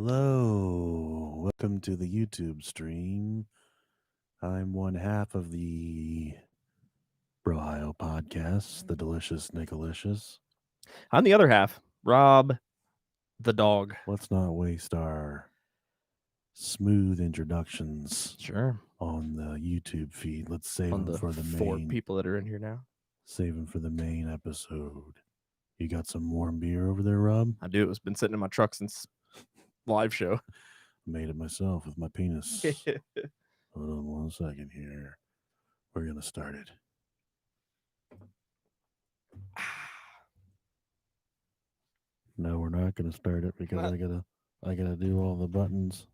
Hello, welcome to the YouTube stream. I'm one half of the Brohio podcast, the Delicious Nicolicious. I'm the other half, Rob the dog. Let's not waste our smooth introductions Sure. on the YouTube feed. Let's save On them the for the four main. people that are in here now. Save them for the main episode. You got some warm beer over there, Rob? I do. It's been sitting in my truck since live show. I made it myself with my penis. Hold on 1 second here. We're gonna start it. No, we're not gonna start it because I gotta do all the buttons.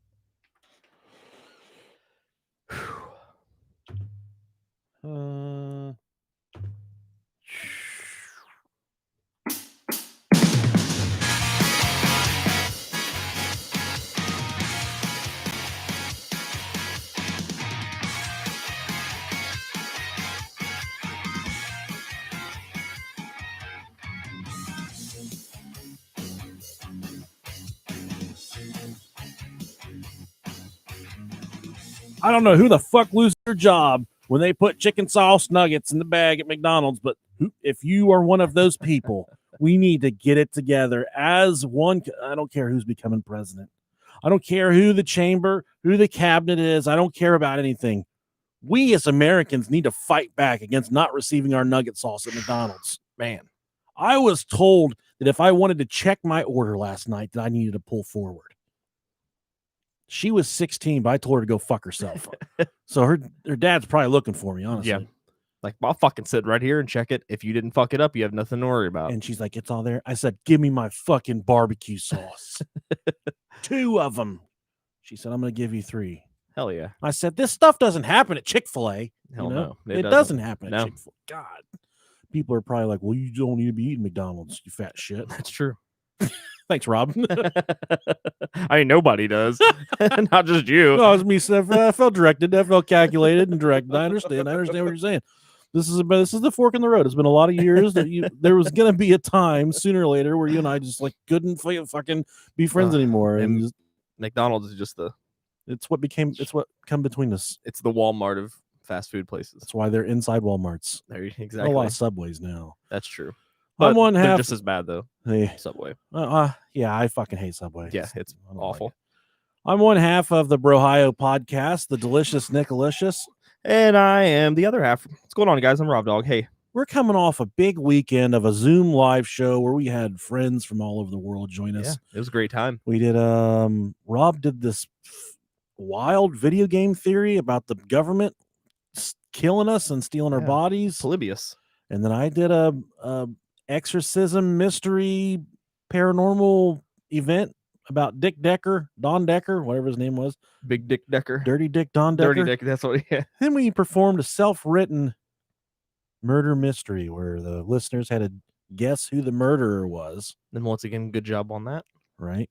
I don't know who the fuck loses their job when they put chicken sauce nuggets in the bag at McDonald's, but if you are one of those people, we need to get it together as one. I don't care who's becoming president. I don't care who the chamber, who the cabinet is. I don't care about anything. We as Americans need to fight back against not receiving our nugget sauce at McDonald's. Man, I was told that if I wanted to check my order last night, that I needed to pull forward. She was 16, but I told her to go fuck herself. So her dad's probably looking for me, honestly. Yeah. Like, I'll fucking sit right here and check it. If you didn't fuck it up, you have nothing to worry about. And she's like, it's all there. I said, give me my fucking barbecue sauce. 2 of them. She said, I'm going to give you 3. Hell yeah. I said, this stuff doesn't happen at Chick-fil-A. Hell no. no. It doesn't happen at Chick-fil-A. God. People are probably like, well, you don't need to be eating McDonald's, you fat shit. That's true. Thanks, Rob. I mean, nobody does. Not just you. No, it was me. I felt directed. I felt calculated and directed. I understand what you're saying. This is the fork in the road. It's been a lot of years that there was going to be a time sooner or later where you and I just like couldn't fucking be friends anymore. And just, McDonald's is just it's what come between us. It's the Walmart of fast food places. That's why they're inside Walmarts. There, exactly. A lot of Subways now. That's true. But I'm one they're half just as bad though. Hey, Subway. Yeah, I fucking hate Subway. Yeah, it's awful. I'm one half of the Brohio podcast, the Delicious Nicolicious. And I am the other half. What's going on, guys? I'm Rob Dog. Hey. We're coming off a big weekend of a Zoom live show where we had friends from all over the world join us. Yeah, it was a great time. We did Rob did this wild video game theory about the government killing us and stealing our bodies. Polybius. And then I did a exorcism mystery paranormal event about Dick Decker, Don Decker, whatever his name was. Big Dick Decker. Dirty Dick Don Decker. Dirty Dick, that's what he had. Then we performed a self-written murder mystery where the listeners had to guess who the murderer was. Then once again, good job on that. Right.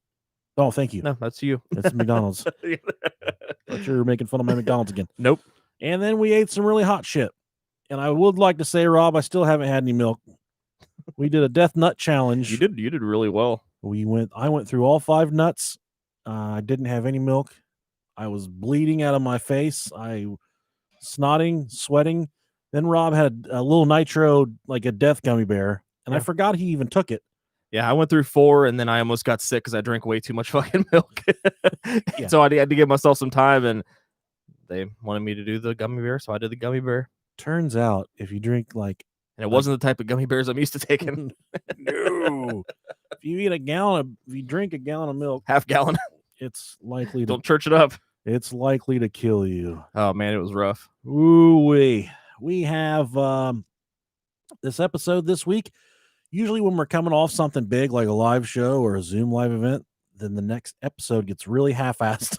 Oh, thank you. No, that's you. It's McDonald's. Thought you were making fun of my McDonald's again. Nope. And then we ate some really hot shit. And I would like to say, Rob, I still haven't had any milk. We did a death nut challenge. You did really well. I went through all 5 nuts. I didn't have any milk. I was bleeding out of my face. I snotting, sweating. Then Rob had a little nitro, like a death gummy bear. And I forgot he even took it. Yeah, I went through 4 and then I almost got sick because I drank way too much fucking milk. So I had to give myself some time, and they wanted me to do the gummy bear, so I did the gummy bear. Turns out if you drink and it wasn't the type of gummy bears I'm used to taking. No. If you drink a gallon of milk, half gallon, it's likely to don't church it up. It's likely to kill you. Oh man, it was rough. Ooh-wee. We have this episode this week. Usually when we're coming off something big like a live show or a Zoom live event, then the next episode gets really half-assed.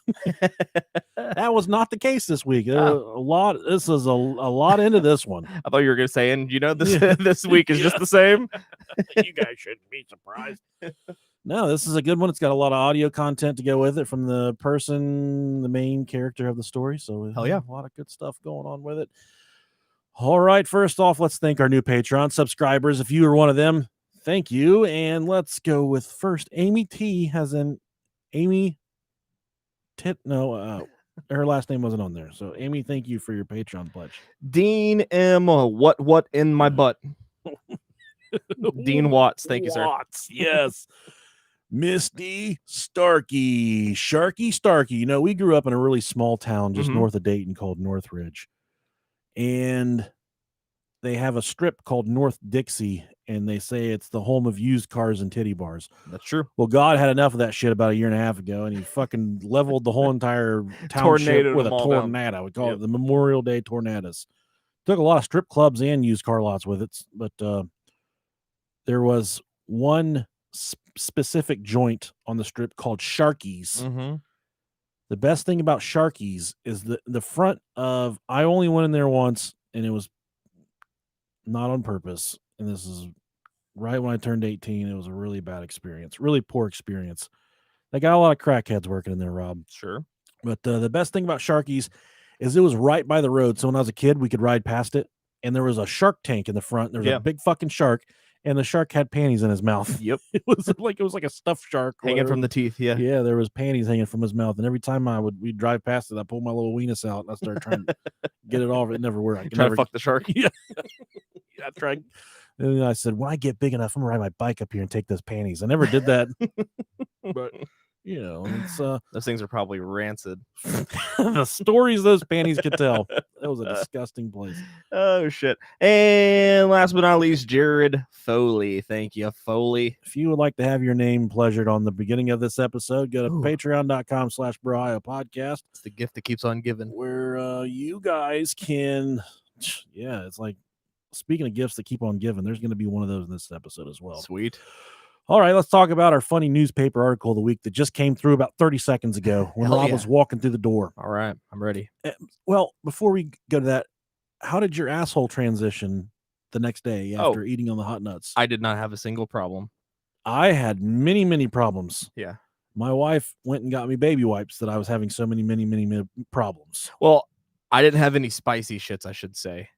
That was not the case this week. This is a lot into this one. I thought you were going to say, and this week is just the same. You guys shouldn't be surprised. No, this is a good one. It's got a lot of audio content to go with it from the main character of the story. So hell yeah, a lot of good stuff going on with it. All right, first off, let's thank our new Patreon subscribers. If you are one of them, thank you. And let's go with first Amy T, as in Amy her last name wasn't on there. So Amy, thank you for your Patreon pledge. Dean M. What in my butt? Dean Watts. Thank you, sir. Watts, yes. Misty Starkey. Starkey. You know, we grew up in a really small town just north of Dayton called Northridge. And they have a strip called North Dixie, and they say it's the home of used cars and titty bars. That's true. Well, God had enough of that shit about a year and a half ago, and he fucking leveled the whole entire township with a tornado. We call it the Memorial Day tornadoes. Took a lot of strip clubs and used car lots with it, but there was one specific joint on the strip called Sharky's. The best thing about Sharky's is the front of, I only went in there once, and it was not on purpose. And this is right when I turned 18. It was a really bad experience, really poor experience. They got a lot of crackheads working in there, Rob. Sure. But the best thing about Sharky's is it was right by the road. So when I was a kid, we could ride past it. And there was a shark tank in the front. There was a big fucking shark. And the shark had panties in his mouth. Yep. It was like a stuffed shark. Hanging from the teeth, yeah. Yeah, there was panties hanging from his mouth. And every time we'd drive past it, I pulled my little weenus out and I started trying to get it off. It never worked. Trying to fuck the shark. Yeah. I tried. And then I said, when I get big enough, I'm going to ride my bike up here and take those panties. I never did that. But, you know, it's those things are probably rancid. The stories those panties could tell. That was a disgusting place. Oh shit. And last but not least, Jared Foley. Thank you, Foley. If you would like to have your name pleasured on the beginning of this episode, go to patreon.com/Bro Podcast. It's the gift that keeps on giving. Where you guys can, it's like, speaking of gifts that keep on giving, there's going to be one of those in this episode as well. Sweet. All right, let's talk about our funny newspaper article of the week that just came through about 30 seconds ago when Rob was walking through the door. All right, I'm ready. Well, before we go to that, how did your asshole transition the next day after eating on the hot nuts? I did not have a single problem. I had many, many problems. Yeah. My wife went and got me baby wipes that I was having so many, many, many problems. Well, I didn't have any spicy shits, I should say.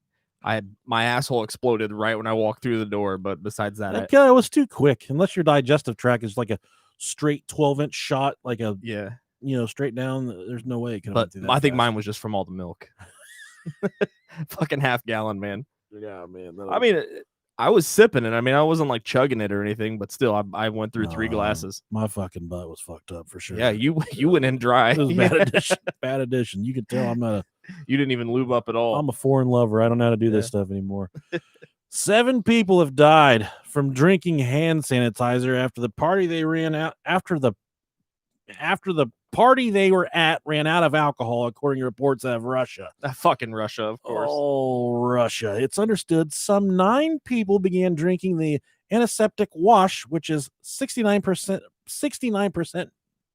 My asshole exploded right when I walked through the door, but besides that, it was too quick. Unless your digestive tract is like a straight 12-inch shot, like straight down. There's no way it could. But I think mine was just from all the milk. Fucking half gallon, man. Yeah, man. I mean, I was sipping it. I mean, I wasn't like chugging it or anything, but still, I went through 3 glasses. My fucking butt was fucked up for sure. Yeah, you went in dry. It was bad addition. Bad addition. You could tell I'm not You didn't even lube up at all. I'm a foreign lover. I don't know how to do this stuff anymore. 7 people have died from drinking hand sanitizer after the party they ran out after the party they were at ran out of alcohol, according to reports out of Russia. Fucking Russia, of course. Oh, Russia. It's understood some 9 people began drinking the antiseptic wash, which is 69%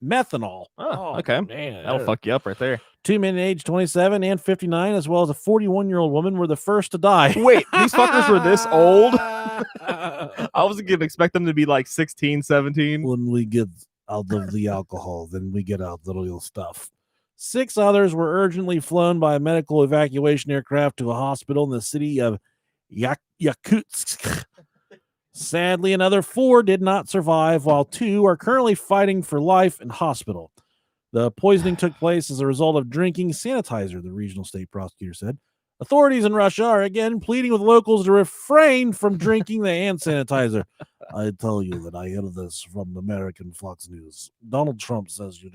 methanol. Oh, okay. Man, that'll fuck you up right there. 2 men aged 27 and 59, as well as a 41-year-old woman, were the first to die. Wait, these fuckers were this old? I was going to expect them to be like 16, 17. When we get out of the alcohol, then we get out the real stuff. 6 others were urgently flown by a medical evacuation aircraft to a hospital in the city of Yakutsk. Sadly, another 4 did not survive, while 2 are currently fighting for life in hospital. The poisoning took place as a result of drinking sanitizer, the regional state prosecutor said. Authorities in Russia are again pleading with locals to refrain from drinking the hand sanitizer. I tell you that I hear this from American Fox News. Donald Trump says you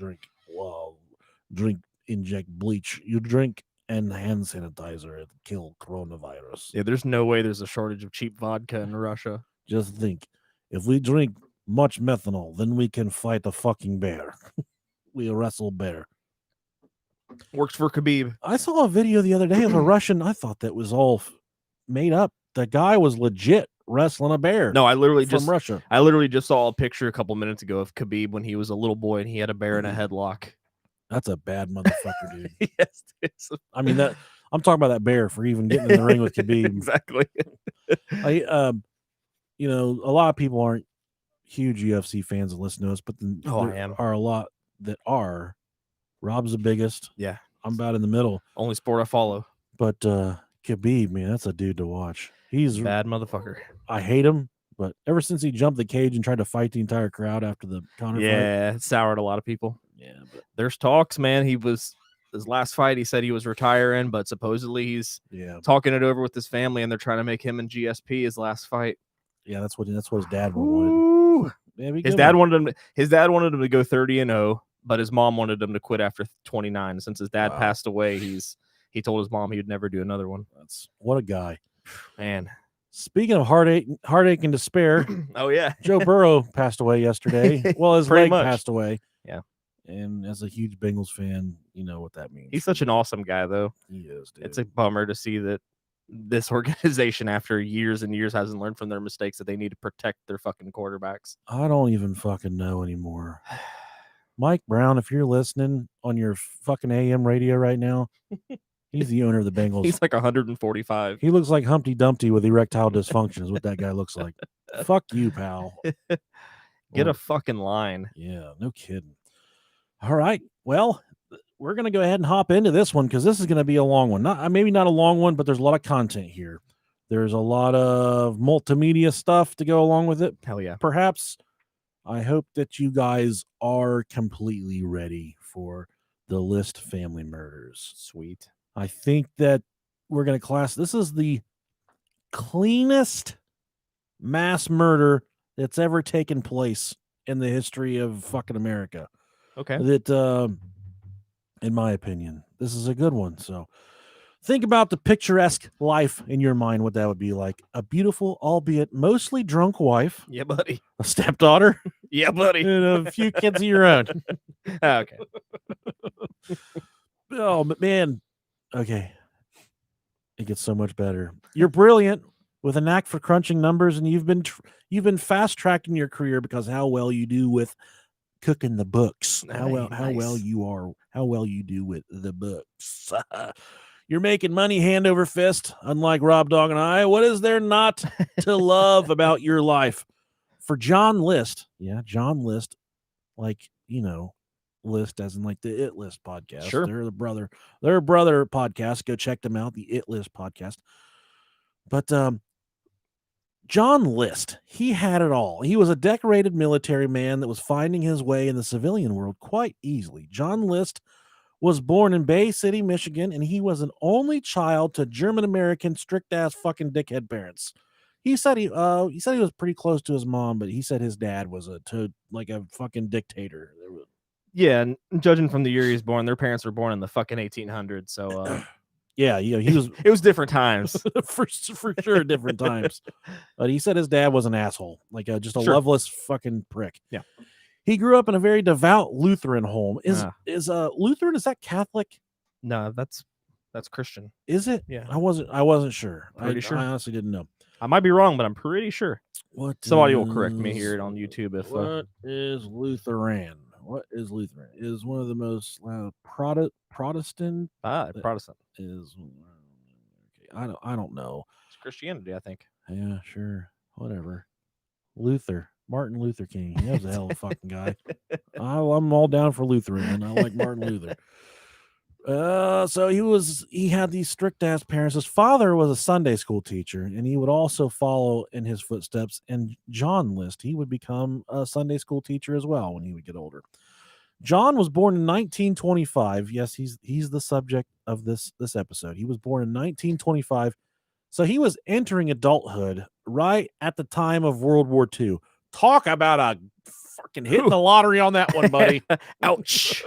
inject bleach. You drink and hand sanitizer and kill coronavirus. Yeah, there's no way there's a shortage of cheap vodka in Russia. Just think, if we drink much methanol, then we can fight a fucking bear. We wrestle bear. Works for Khabib. I saw a video the other day of a Russian. I thought that was all made up. The guy was legit wrestling a bear. No, I literally from Russia. I literally just saw a picture a couple minutes ago of Khabib when he was a little boy and he had a bear in a headlock. That's a bad motherfucker, dude. Yes, it's I mean that. I'm talking about that bear for even getting in the ring with Khabib. Exactly. A lot of people aren't huge UFC fans that listen to us, but I am. Are a lot that are. Rob's the biggest. Yeah. I'm about in the middle. Only sport I follow. But Khabib, man, that's a dude to watch. He's bad motherfucker. I hate him, but ever since he jumped the cage and tried to fight the entire crowd after the counter fight, it soured a lot of people. Yeah, but There's talks, man. His last fight, he said he was retiring, but supposedly he's yeah, talking it over with his family, and they're trying to make him and GSP his last fight. yeah. That's what his dad wanted. Ooh. Yeah, be His good dad one. wanted him. His dad wanted him to go 30-0, but his mom wanted him to quit after 29. Since his dad Wow. passed away, he told his mom he would never do another one. That's what a guy. Man. Speaking of heartache and despair, Oh yeah, Joe Burrow passed away yesterday. Well, his Pretty leg much. passed away. Yeah. And as a huge Bengals fan, you know what that means. He's such an awesome guy, though. He is, dude. It's a bummer to see that this organization, after years and years, hasn't learned from their mistakes, that they need to protect their fucking quarterbacks. I don't even fucking know anymore. Mike Brown, if you're listening on your fucking AM radio right now, he's the owner of the Bengals. He's like 145. He looks like Humpty Dumpty with erectile dysfunction is what that guy looks like. Fuck you, pal. Get a fucking line. Yeah, no kidding. All right. Well, we're going to go ahead and hop into this one because this is going to be a long one. Maybe not a long one, but there's a lot of content here. There's a lot of multimedia stuff to go along with it. Hell yeah. Perhaps I hope that you guys are completely ready for the List family murders. Sweet. I think that we're going to this is the cleanest mass murder that's ever taken place in the history of fucking America. Okay. That, in my opinion, this is a good one. So think about the picturesque life in your mind, what that would be like. A beautiful, albeit mostly drunk wife. Yeah, buddy. A stepdaughter. Yeah, buddy. And a few kids of your own. Okay. Oh, but man. Okay. It gets so much better. You're brilliant with a knack for crunching numbers, and you've been fast tracking your career because how well you do with cooking the books. How well you do with the books. You're making money hand over fist, unlike Rob Dog and I. What is there not to love about your life? For John List, like, List as in like the It List podcast. Sure. They're a brother podcast. Go check them out, the It List podcast. But John List, he had it all. He was a decorated military man that was finding his way in the civilian world quite easily. John List was born in Bay City, Michigan, and he was an only child to German-American strict-ass fucking dickhead parents. He said he was pretty close to his mom, but he said his dad was a fucking dictator. Yeah, and judging from the year he was born, their parents were born in the fucking 1800s, so yeah, he was. It was different times. for sure, different times. But he said his dad was an asshole, like just a Sure. loveless fucking prick. Yeah. He grew up in a very devout Lutheran home. Is Lutheran? Is that Catholic? No, that's Christian. Is it? Yeah. I wasn't sure. Pretty sure. I honestly didn't know. I might be wrong, but I'm pretty sure. Somebody will correct me is- here on YouTube if What is Lutheran? What is Lutheran? Is one of the most Protestant Protestant. is. Okay, I don't know. It's Christianity, I think. Yeah, sure. Whatever. Martin Luther King. He was a hell of a fucking guy. I'm all down for Lutheran. I like Martin Luther. So he had these strict ass parents. His father was a Sunday school teacher, and he would also follow in his footsteps. And John List, he would become a Sunday school teacher as well when he would get older. John was born in 1925. Yes, he's the subject of this episode. He was born in 1925. So he was entering adulthood right at the time of World War II. Talk about a fucking hitting the lottery on that one, buddy. Ouch.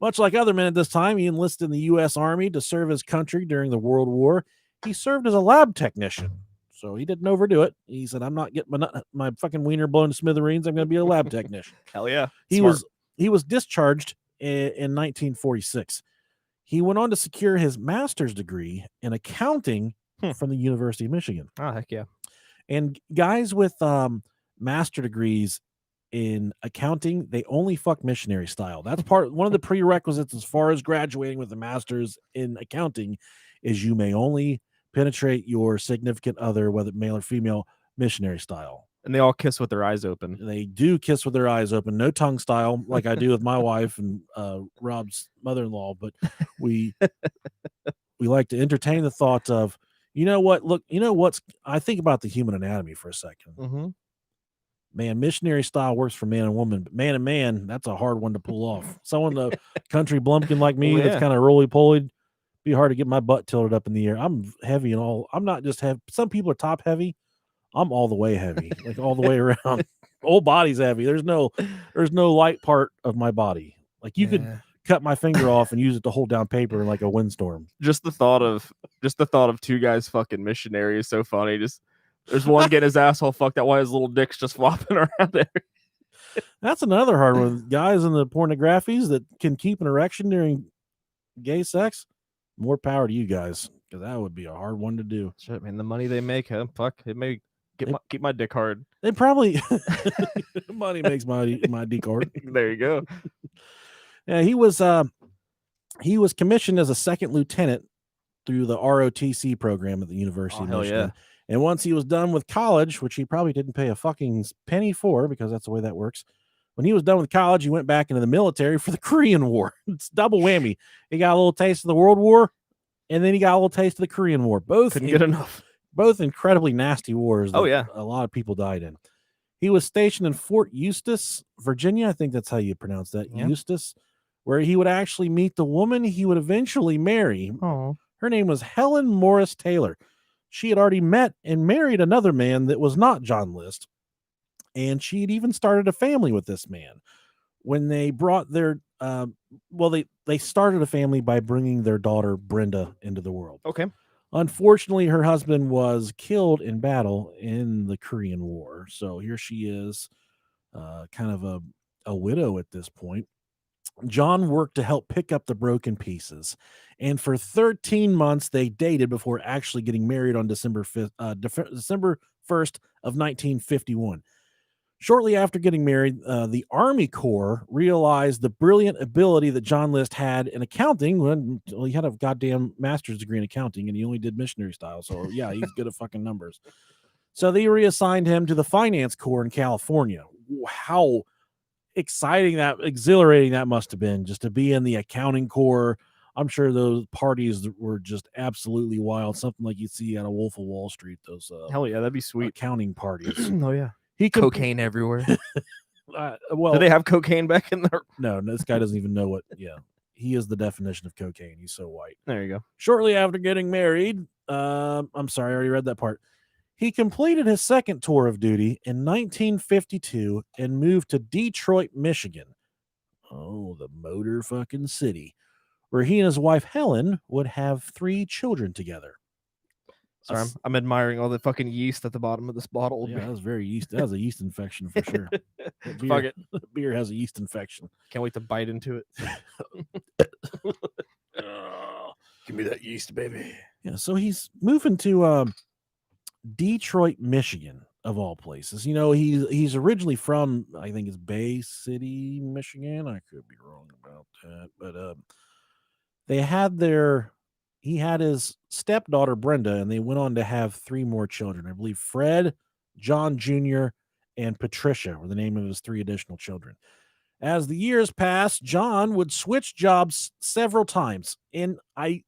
Much like other men at this time, he enlisted in the U.S. Army to serve his country during the World War. He served as a lab technician, so he didn't overdo it. He said, I'm not getting my fucking wiener blown to smithereens. I'm going to be a lab technician. Hell yeah. He was discharged in 1946. He went on to secure his master's degree in accounting from the University of Michigan. Oh, heck yeah. And guys with master degrees in accounting, they only fuck missionary style. That's one of the prerequisites as far as graduating with a master's in accounting is you may only penetrate your significant other, whether male or female, missionary style. And they all kiss with their eyes open. They do kiss with their eyes open, no tongue style like I do with my wife and Rob's mother-in-law, but we like to entertain the thought of, I think about the human anatomy for a second. Mm-hmm. Man, missionary style works for man and woman, but man and man, that's a hard one to pull off. Someone the country blumpkin like me Oh, that's yeah. kind of roly poly, be hard to get my butt tilted up in the air. I'm heavy and all. I'm not just heavy. Some people are top heavy. I'm all the way heavy, like all the way around. Whole body's heavy. There's no light part of my body. Like you could Yeah. cut my finger off and use it to hold down paper in like a windstorm. Just the thought of two guys fucking missionary is so funny. Just there's one getting his asshole fucked out while his little dick's just flopping around there. That's another hard one. Guys in the pornographies that can keep an erection during gay sex, more power to you guys, because that would be a hard one to do. Shit, man, the money they make, huh? Fuck, it may keep my dick hard. They probably money makes my dick hard. There you go. Yeah, he was commissioned as a second lieutenant through the ROTC program at the University Oh, of hell Michigan. yeah. And once he was done with college, which he probably didn't pay a fucking penny for because that's the way that works. When he was done with college, he went back into the military for the Korean War. It's double whammy. He got a little taste of the World War, and then he got a little taste of the Korean War. Couldn't get enough. Both incredibly nasty wars. Oh, that yeah. a lot of people died in. He was stationed in Fort Eustis, Virginia. I think that's how you pronounce that, Yeah. Eustis, where he would actually meet the woman he would eventually marry. Oh, Her name was Helen Morris Taylor. She had already met and married another man that was not John List, and she had even started a family with this man. When they brought their, they started a family by bringing their daughter Brenda into the world. okay. Unfortunately, her husband was killed in battle in the Korean War. So here she is, kind of a widow at this point. John worked to help pick up the broken pieces. And for 13 months, they dated before actually getting married on December 1st of 1951. Shortly after getting married, the Army Corps realized the brilliant ability that John List had in accounting. When he had a goddamn master's degree in accounting, and he only did missionary style. So yeah, he's good at fucking numbers. So they reassigned him to the Finance Corps in California. How exciting, exhilarating that must have been, just to be in the accounting corps. I'm sure those parties were just absolutely wild. Something like you'd see at a Wolf of Wall Street. Those Hell yeah, that'd be sweet. accounting parties. Oh yeah. He could, Cocaine everywhere. well, Do they have cocaine back in there? no, this guy doesn't even know what. Yeah, he is the definition of cocaine. He's so white. There you go. Shortly after getting married, I'm sorry, I already read that part. He completed his second tour of duty in 1952 and moved to Detroit, Michigan. Oh, the motor fucking city, where he and his wife Helen would have 3 children together. Sorry, I'm admiring all the fucking yeast at the bottom of this bottle. Yeah, that was very yeast. That was a yeast infection for sure. Fuck it. Beer has a yeast infection. Can't wait to bite into it. Give me that yeast, baby. Yeah, so he's moving to Detroit, Michigan, of all places. You know, he's originally from, I think it's Bay City, Michigan. I could be wrong about that, but he had his stepdaughter Brenda, and they went on to have 3 more children. I believe Fred, John Jr., and Patricia were the name of his 3 additional children. As the years passed, John would switch jobs several times, and I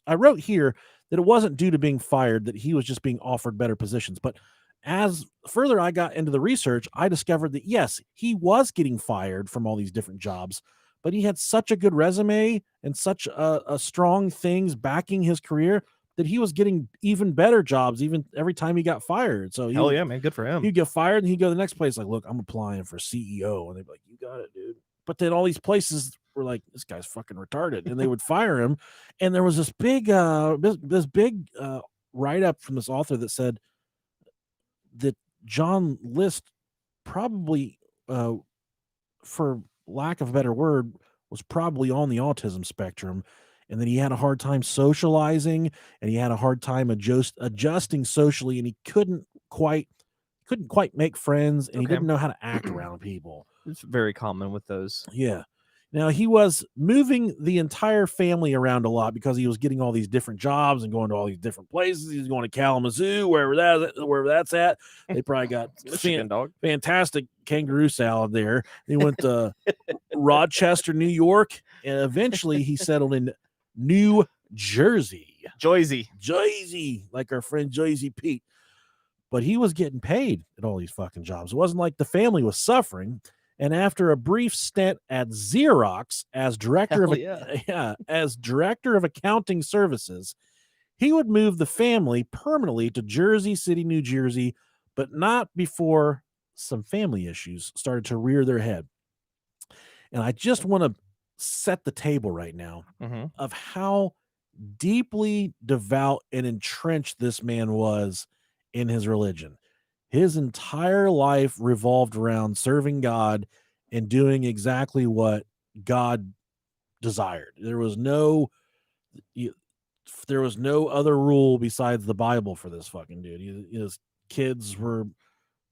wrote here that it wasn't due to being fired, that he was just being offered better positions. But as further I got into the research, I discovered that yes, he was getting fired from all these different jobs, but he had such a good resume and such a strong things backing his career that he was getting even better jobs even every time he got fired. So Hell yeah, man. Good for him. he'd get fired and he'd go to the next place like, look, I'm applying for CEO. And they'd be like, you got it, dude. But then all these places were like, this guy's fucking retarded. And they would fire him. And there was this big write-up from this author that said that John List probably, for lack of a better word, was probably on the autism spectrum, and then he had a hard time socializing, and he had a hard time adjusting socially, and he couldn't quite make friends, and he Okay. didn't know how to act around people. It's very common with those. Yeah. Now he was moving the entire family around a lot because he was getting all these different jobs and going to all these different places. He's going to Kalamazoo, wherever that's at. They probably got Michigan dog. fantastic kangaroo salad there. He went to Rochester, New York, and eventually he settled in New Jersey. Joyzy. Jersey, like our friend Jersey Pete. but he was getting paid at all these fucking jobs. It wasn't like the family was suffering. And after a brief stint at Xerox as director as director of accounting services, he would move the family permanently to Jersey City, New Jersey, but not before some family issues started to rear their head. And I just want to set the table right now of how deeply devout and entrenched this man was in his religion. His entire life revolved around serving God and doing exactly what God desired. There was no other rule besides the Bible for this fucking dude. His kids were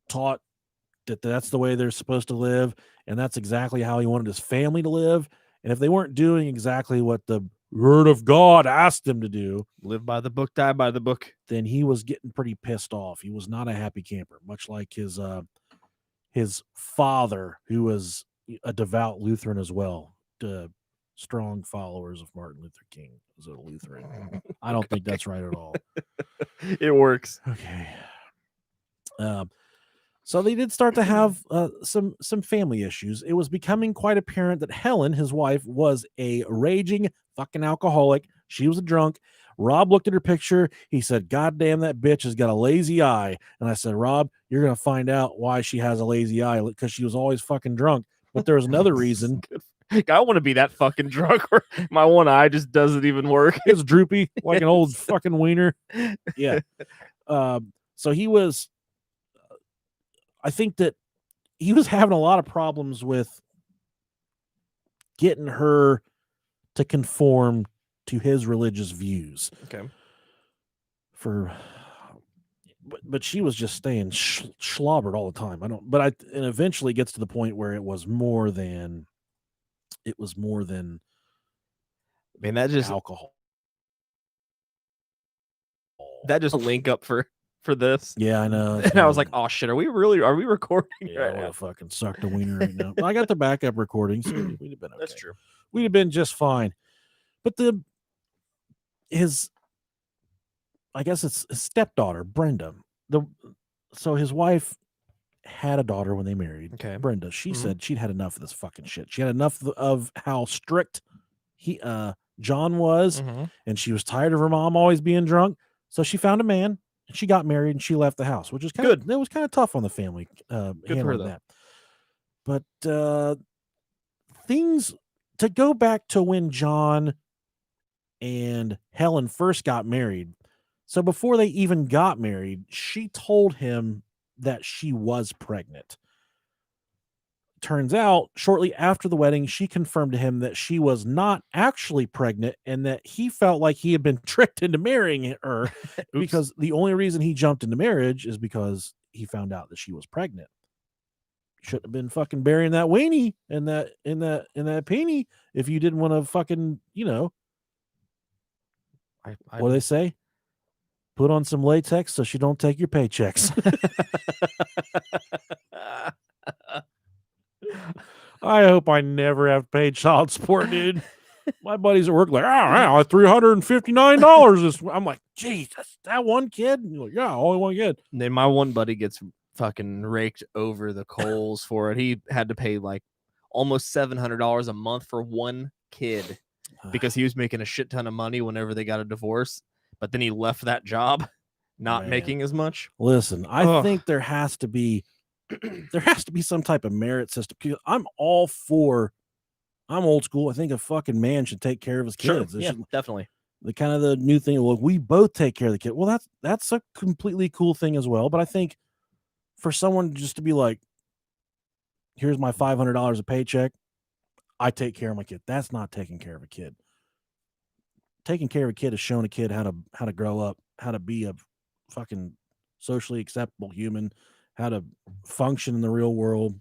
taught that that's the way they're supposed to live, and that's exactly how he wanted his family to live. And if they weren't doing exactly what the word of God asked him to do, live by the book, die by the book, then he was getting pretty pissed off. He was not a happy camper, much like his father, who was a devout Lutheran as well. Strong followers of Martin Luther King as a Lutheran. I don't think that's right at all. It works. Okay. So they did start to have some family issues. It was becoming quite apparent that Helen, his wife, was a raging fucking alcoholic. She was a drunk. Rob looked at her picture. He said, "God damn, that bitch has got a lazy eye." And I said, "Rob, you're going to find out why she has a lazy eye, because she was always fucking drunk." But there was another reason. I want to be that fucking drunk where my one eye just doesn't even work. It's droopy like an old fucking wiener. Yeah. So he was, I think that he was having a lot of problems with getting her to conform to his religious views. Okay. But she was just staying slobbered all the time. And eventually gets to the point where it was more than that just alcohol. That just link up for this. Yeah, I know. And I was like, oh shit, are we recording? Yeah, I want to fucking suck the wiener right now. I got the backup recording, so we'd have been okay. That's true. We'd have been just fine. But his stepdaughter, Brenda. So his wife had a daughter when they married. Okay. Brenda. She said she'd had enough of this fucking shit. She had enough of how strict John was, and she was tired of her mom always being drunk. So she found a man, and she got married, and she left the house, which is kind of, it was kind of tough on the family. Good for her, that. But things, to go back to when John and Helen first got married. So before they even got married, she told him that she was pregnant. Turns out, shortly after the wedding, she confirmed to him that she was not actually pregnant, and that he felt like he had been tricked into marrying her because the only reason he jumped into marriage is because he found out that she was pregnant. Shouldn't have been fucking burying that weenie in that peenie if you didn't want to fucking, what do they say? Put on some latex so she don't take your paychecks. I hope I never have paid child support, dude. My buddies at work like, $359. I'm like, Jesus, that one kid? And you're like, yeah, only one kid. And then my one buddy gets fucking raked over the coals for it. He had to pay like almost $700 a month for one kid because he was making a shit ton of money whenever they got a divorce. But then he left that job not making as much. Listen, I think there has to be some type of merit system. I'm all for, I'm old school. I think a fucking man should take care of his kids. Sure. Yeah, definitely. The kind of the new thing. Look, we both take care of the kid. Well, that's a completely cool thing as well. But I think for someone just to be like, here's my $500 a paycheck, I take care of my kid. That's not taking care of a kid. Taking care of a kid is showing a kid how to grow up, how to be a fucking socially acceptable human, how to function in the real world.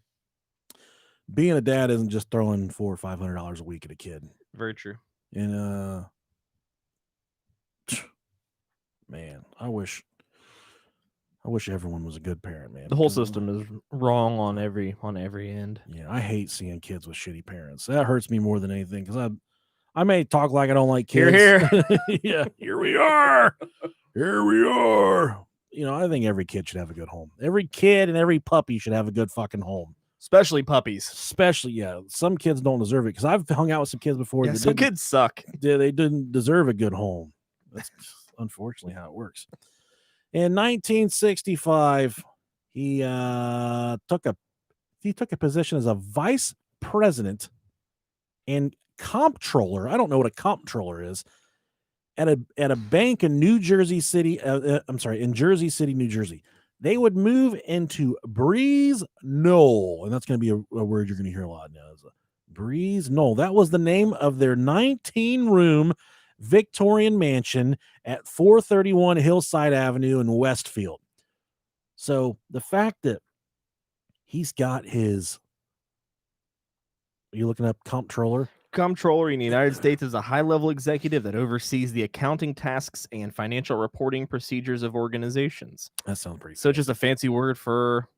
Being a dad isn't just throwing $400 or $500 a week at a kid. Very true. And man, I wish everyone was a good parent, man. The whole system is wrong on every end. Yeah, I hate seeing kids with shitty parents. That hurts me more than anything because I may talk like I don't like kids. Here. Yeah, here we are. Here we are. I think every kid should have a good home. Every kid and every puppy should have a good fucking home. Especially puppies. Especially, yeah. Some kids don't deserve it because I've hung out with some kids before. Yeah, that some kids suck. They didn't deserve a good home. That's unfortunately how it works. In 1965, he took a position as a vice president and comptroller. I don't know what a comptroller is. At a bank in New Jersey City. In Jersey City, New Jersey. They would move into Breeze Knoll, and that's going to be a word you're going to hear a lot now. Breeze Knoll. That was the name of their 19-room Victorian mansion at 431 Hillside Avenue in Westfield. So the fact that he's got his, are you looking up comptroller? Comptroller in the United States is a high-level executive that oversees the accounting tasks and financial reporting procedures of organizations. That sounds pretty. So just a fancy word for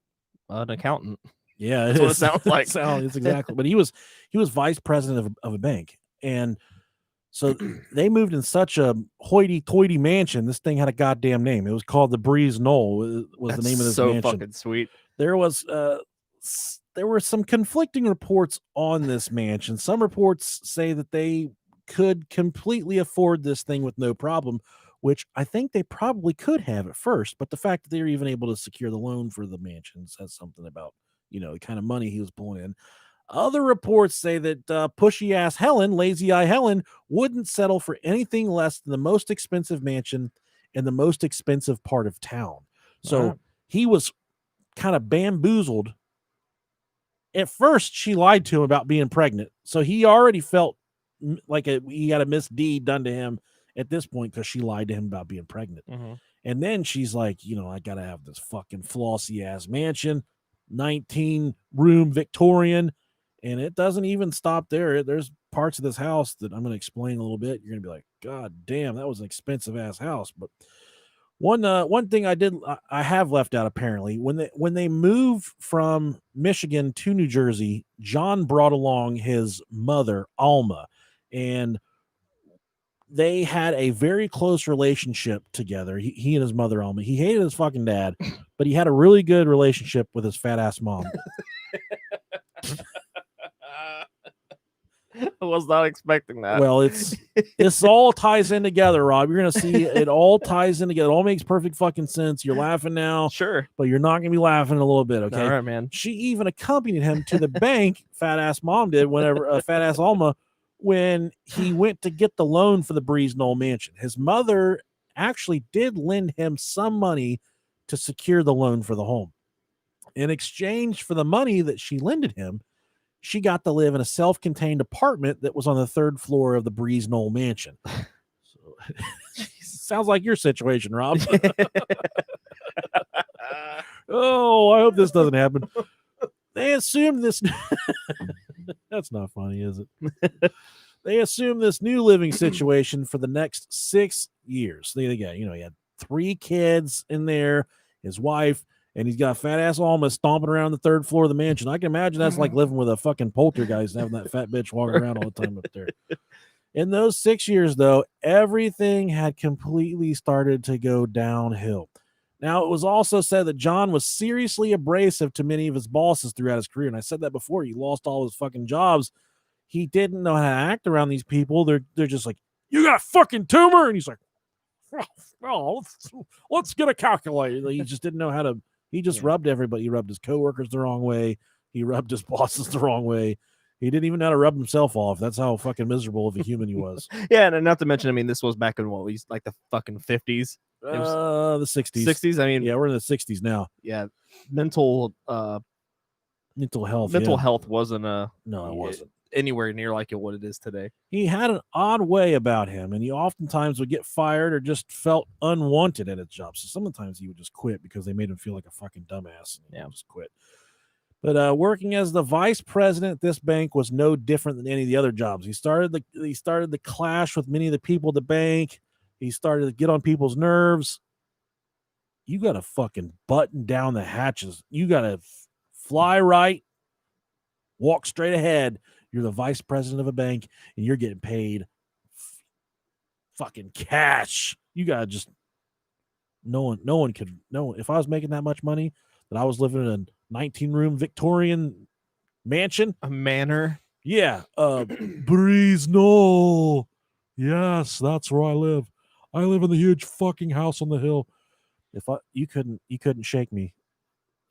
an accountant. Yeah, that's what it sounds like. It's exactly. But he was vice president of a bank, and so they moved in such a hoity-toity mansion. This thing had a goddamn name. It was called the Breeze Knoll. Was the name of this so mansion. Fucking sweet. There were some conflicting reports on this mansion. Some reports say that they could completely afford this thing with no problem, which I think they probably could have at first. But the fact that they were even able to secure the loan for the mansion says something about, the kind of money he was pulling in. Other reports say that pushy ass Helen, lazy eye Helen, wouldn't settle for anything less than the most expensive mansion in the most expensive part of town. So he was kind of bamboozled. At first, she lied to him about being pregnant. So he already felt like he had a misdeed done to him at this point because she lied to him about being pregnant. Mm-hmm. And then she's like, I got to have this fucking flossy ass mansion, 19-room Victorian. And it doesn't even stop there. There's parts of this house that I'm going to explain a little bit. You're going to be like, God damn, that was an expensive ass house. But one thing I have left out apparently when they moved from Michigan to New Jersey, John brought along his mother Alma, and they had a very close relationship together. He and his mother Alma. He hated his fucking dad, but he had a really good relationship with his fat ass mom. I was not expecting that. Well, this all ties in together, Rob. You're gonna see it all ties in together. It all makes perfect fucking sense. You're laughing now, sure, but you're not gonna be laughing in a little bit. Okay, all right, man. She even accompanied him to the bank. Fat ass mom did whenever fat ass Alma when he went to get the loan for the Breeze Knoll mansion. His mother actually did lend him some money to secure the loan for the home. In exchange for the money that she lended him, she got to live in a self-contained apartment that was on the third floor of the Breeze Knoll mansion. So, sounds like your situation, Rob. Oh, I hope this doesn't happen. They assumed this. That's not funny, is it? They assumed this new living situation for the next 6 years. They got, he had 3 kids in there, his wife. And he's got fat ass Alma stomping around the third floor of the mansion. I can imagine that's like living with a fucking poltergeist and having that fat bitch walking around all the time up there. In those 6 years, though, everything had completely started to go downhill. Now, it was also said that John was seriously abrasive to many of his bosses throughout his career. And I said that before. He lost all his fucking jobs. He didn't know how to act around these people. They're just like, you got a fucking tumor? And he's like, let's get a calculator. He just didn't know how to. He just rubbed everybody. He rubbed his coworkers the wrong way. He rubbed his bosses the wrong way. He didn't even know how to rub himself off. That's how fucking miserable of a human he was. Yeah, and not to mention, this was back in he's like the fucking 50s. The 60s. 60s. Yeah, we're in the 60s now. Yeah, mental health. Mental health wasn't no, it wasn't anywhere near like what it is today. He had an odd way about him, and he oftentimes would get fired or just felt unwanted at his job. So sometimes he would just quit because they made him feel like a fucking dumbass. And he would just quit. But working as the vice president at this bank was no different than any of the other jobs. He started the clash with many of the people at the bank. He started to get on people's nerves. You got to fucking button down the hatches. You got to fly right, walk straight ahead. You're the vice president of a bank, and you're getting paid fucking cash. You got to just No one could. No, if I was making that much money, that I was living in a 19-room Victorian mansion. A manor. Yeah, Breeze, no. Yes, that's where I live. I live in the huge fucking house on the hill. You couldn't shake me.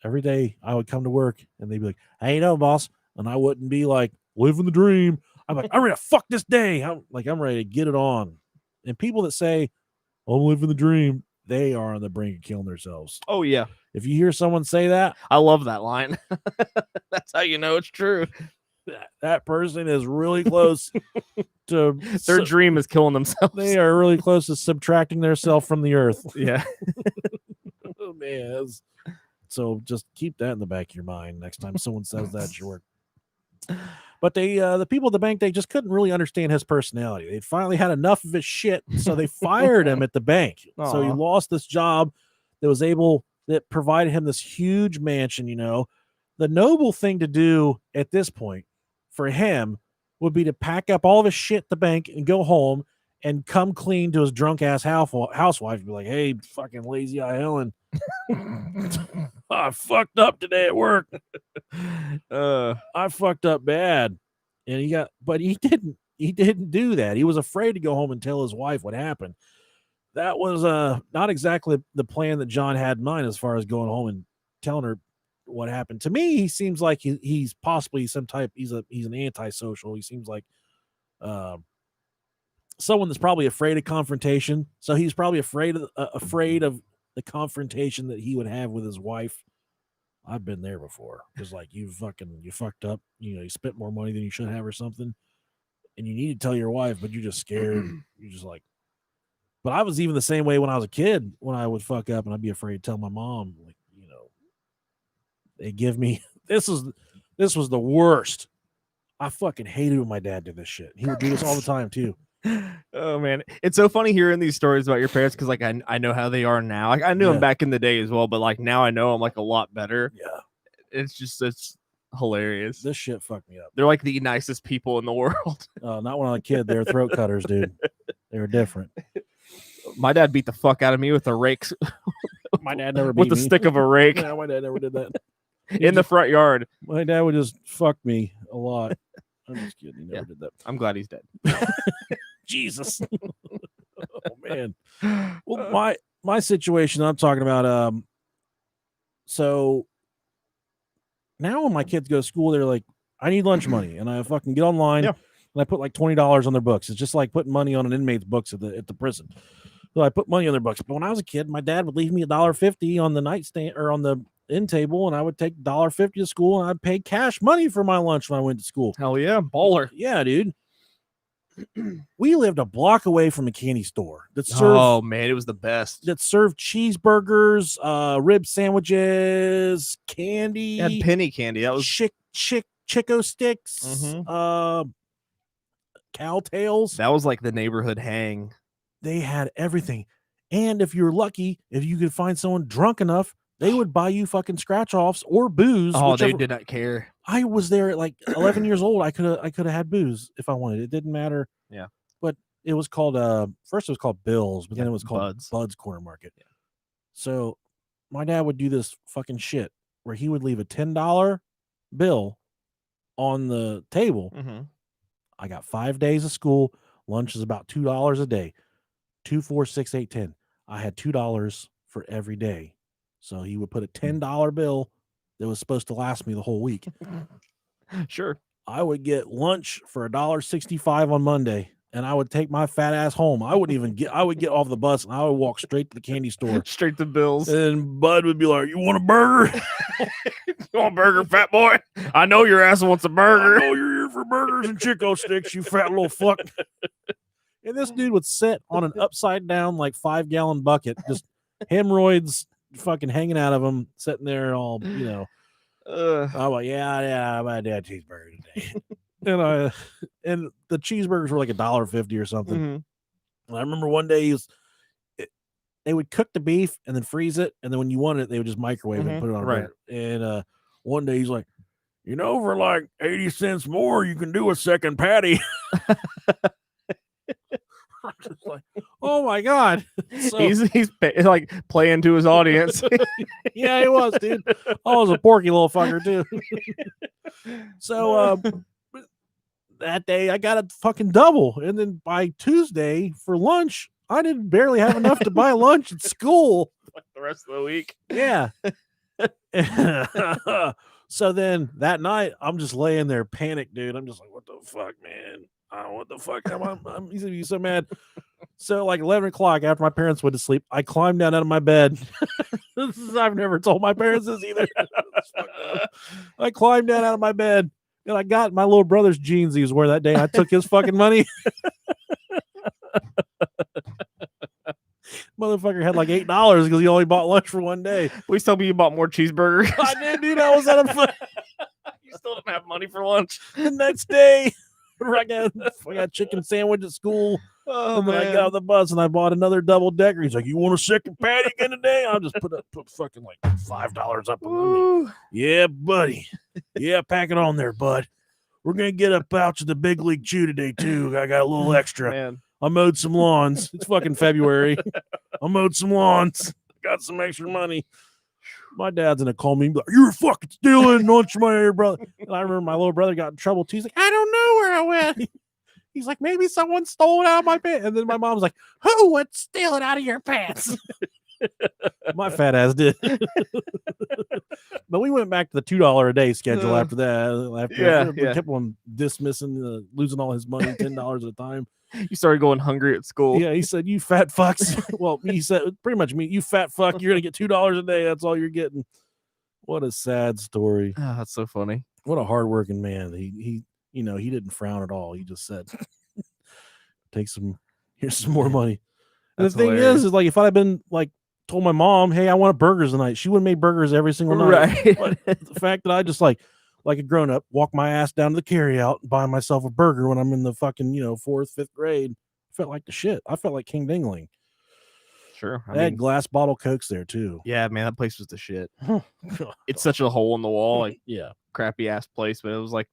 Every day I would come to work and they'd be like, "How you doing, boss?" And I wouldn't be like, "Living the dream." I'm like, "I'm ready to fuck this day." I'm ready to get it on. And people that say, "I'm living the dream," they are on the brink of killing themselves. Oh yeah, If you hear someone say that, I love that line. That's how you know it's true. that person is really close to Their dream is killing themselves. they are really close to subtracting themselves from the earth. Yeah. Oh man. So just keep that in the back of your mind next time someone says that at your work. But the people at the bank, they just couldn't really understand his personality. They'd finally had enough of his shit, so they fired him at the bank. So he Aw. lost this job that provided him this huge mansion. The noble thing to do at this point for him would be to pack up all of his shit at the bank and go home and come clean to his drunk ass housewife and be like, "Hey, fucking lazy eye Helen, I fucked up today at work. I fucked up bad." And but he didn't do that. He was afraid to go home and tell his wife what happened. That was not exactly the plan that John had in mind as far as going home and telling her what happened. To me, he seems like he's possibly some type. He's an antisocial. He seems like someone that's probably afraid of confrontation. So he's probably afraid of the confrontation that he would have with his wife. I've been there before. It's like you fucked up. You spent more money than you should have or something, and you need to tell your wife, but you're just scared. You're just like. But I was even the same way when I was a kid. When I would fuck up, and I'd be afraid to tell my mom. Like, they give me this was the worst. I fucking hated when my dad did this shit. He would do this all the time too. Oh man, it's so funny hearing these stories about your parents because like I know how they are now. Like I knew them back in the day as well, but like now I know them like a lot better. Yeah, it's hilarious. This shit fucked me up. They're like the nicest people in the world. Not when I was a kid. They were throat cutters, dude. They were different. My dad beat the fuck out of me with a rake. My dad never beat with the me. stick of a rake. No, my dad never did that. In the front yard. My dad would just fuck me a lot. I'm just kidding. He never did that. I'm glad he's dead. Jesus. Oh man. Well, my situation I'm talking about. So now when my kids go to school, they're like, "I need lunch money," and I fucking get online and I put like $20 on their books. It's just like putting money on an inmate's books at the prison. So I put money on their books. But when I was a kid, my dad would leave me $1.50 on the nightstand or on the end table, and I would take $1.50 to school, and I'd pay cash money for my lunch when I went to school. Hell yeah, baller. Yeah, dude. We lived a block away from a candy store that served. Oh man, it was the best. That served cheeseburgers, rib sandwiches, candy. It had penny candy. That was Chico sticks, cow tails. That was like the neighborhood hang. They had everything. And if you're lucky, if you could find someone drunk enough, they would buy you fucking scratch offs or booze. Oh, they did not care. I was there at like 11 years old. I could have had booze if I wanted. It didn't matter. Yeah. But it was called first it was called Bill's, but then it was called Bud's Corner Market. Yeah. So my dad would do this fucking shit where he would leave a $10 bill on the table. Mm-hmm. I got 5 days of school. Lunch is about $2 a day. 2, 4, 6, 8, 10. I had $2 for every day. So he would put a $10 bill that was supposed to last me the whole week. Sure. I would get lunch for $1.65 on Monday, and I would take my fat ass home. I would get off the bus and I would walk straight to the candy store. Straight to Bill's. And Bud would be like, "You want a burger?" You want a burger, fat boy? I know your ass wants a burger. I know you're here for burgers and Chico sticks, you fat little fuck. And this dude would sit on an upside down, like 5-gallon bucket, just hemorrhoids fucking hanging out of him, sitting there all, I'm like, yeah, I might have cheeseburger today. and the cheeseburgers were like $1.50 or something. Mm-hmm. And I remember one day they would cook the beef and then freeze it, and then when you wanted it, they would just microwave it and put it on a burger. And one day he's like, for like 80 cents more, you can do a second patty. I'm just like, Oh my god. So, He's like playing to his audience. yeah, he was, dude. I was a porky little fucker too. So that day I got a fucking double, and then by Tuesday for lunch, I didn't barely have enough to buy lunch at school. Like the rest of the week. Yeah. So then that night, I'm just laying there panicked, dude. I'm just like, what the fuck, man? What the fuck? I'm he's gonna be so mad. So like 11 o'clock after my parents went to sleep, I climbed down out of my bed. I've never told my parents this either. I climbed down out of my bed and I got my little brother's jeans he was wearing that day. I took his fucking money. Motherfucker had like $8 because he only bought lunch for one day. Please tell me you bought more cheeseburgers. I did, dude. I was at a You still didn't have money for lunch. the next day. I got chicken sandwich at school. Oh, and then I got off the bus and I bought another double decker. He's like, "You want a second patty again today?" I'll just put fucking like $5 up on me. Yeah, buddy. Yeah, pack it on there, bud. We're gonna get a pouch of the Big League Chew today too. I got a little extra. Man. I mowed some lawns. It's fucking February. I mowed some lawns. Got some extra money. My dad's gonna call me and be like, "You're fucking stealing lunch money, your brother." And I remember my little brother got in trouble too. He's like, "I don't know where I went." He's like, "Maybe someone stole it out of my pants." And then my mom's like, "Who would steal it out of your pants?" My fat ass did. But we went back to the $2 a day schedule after that. We kept on dismissing, losing all his money, $10 at a time. You started going hungry at school. Yeah, he said, "You fat fucks." Well, he said pretty much me, "You fat fuck, you're gonna get $2 a day. That's all you're getting." What a sad story. Oh, that's so funny. What a hardworking man. He he didn't frown at all. He just said, here's some more money. And That's the thing hilarious. is like if I'd have been like told my mom, "Hey, I want burgers tonight," she would have made burgers every single night. Right. But the fact that I just like a grown up, walk my ass down to the carry out and buy myself a burger when I'm in the fucking, 4th, 5th grade, felt like the shit. I felt like King Dingling. Sure. They had glass bottle Cokes there too. Yeah, man, that place was the shit. It's such a hole in the wall, like Yeah. crappy ass place, but it was like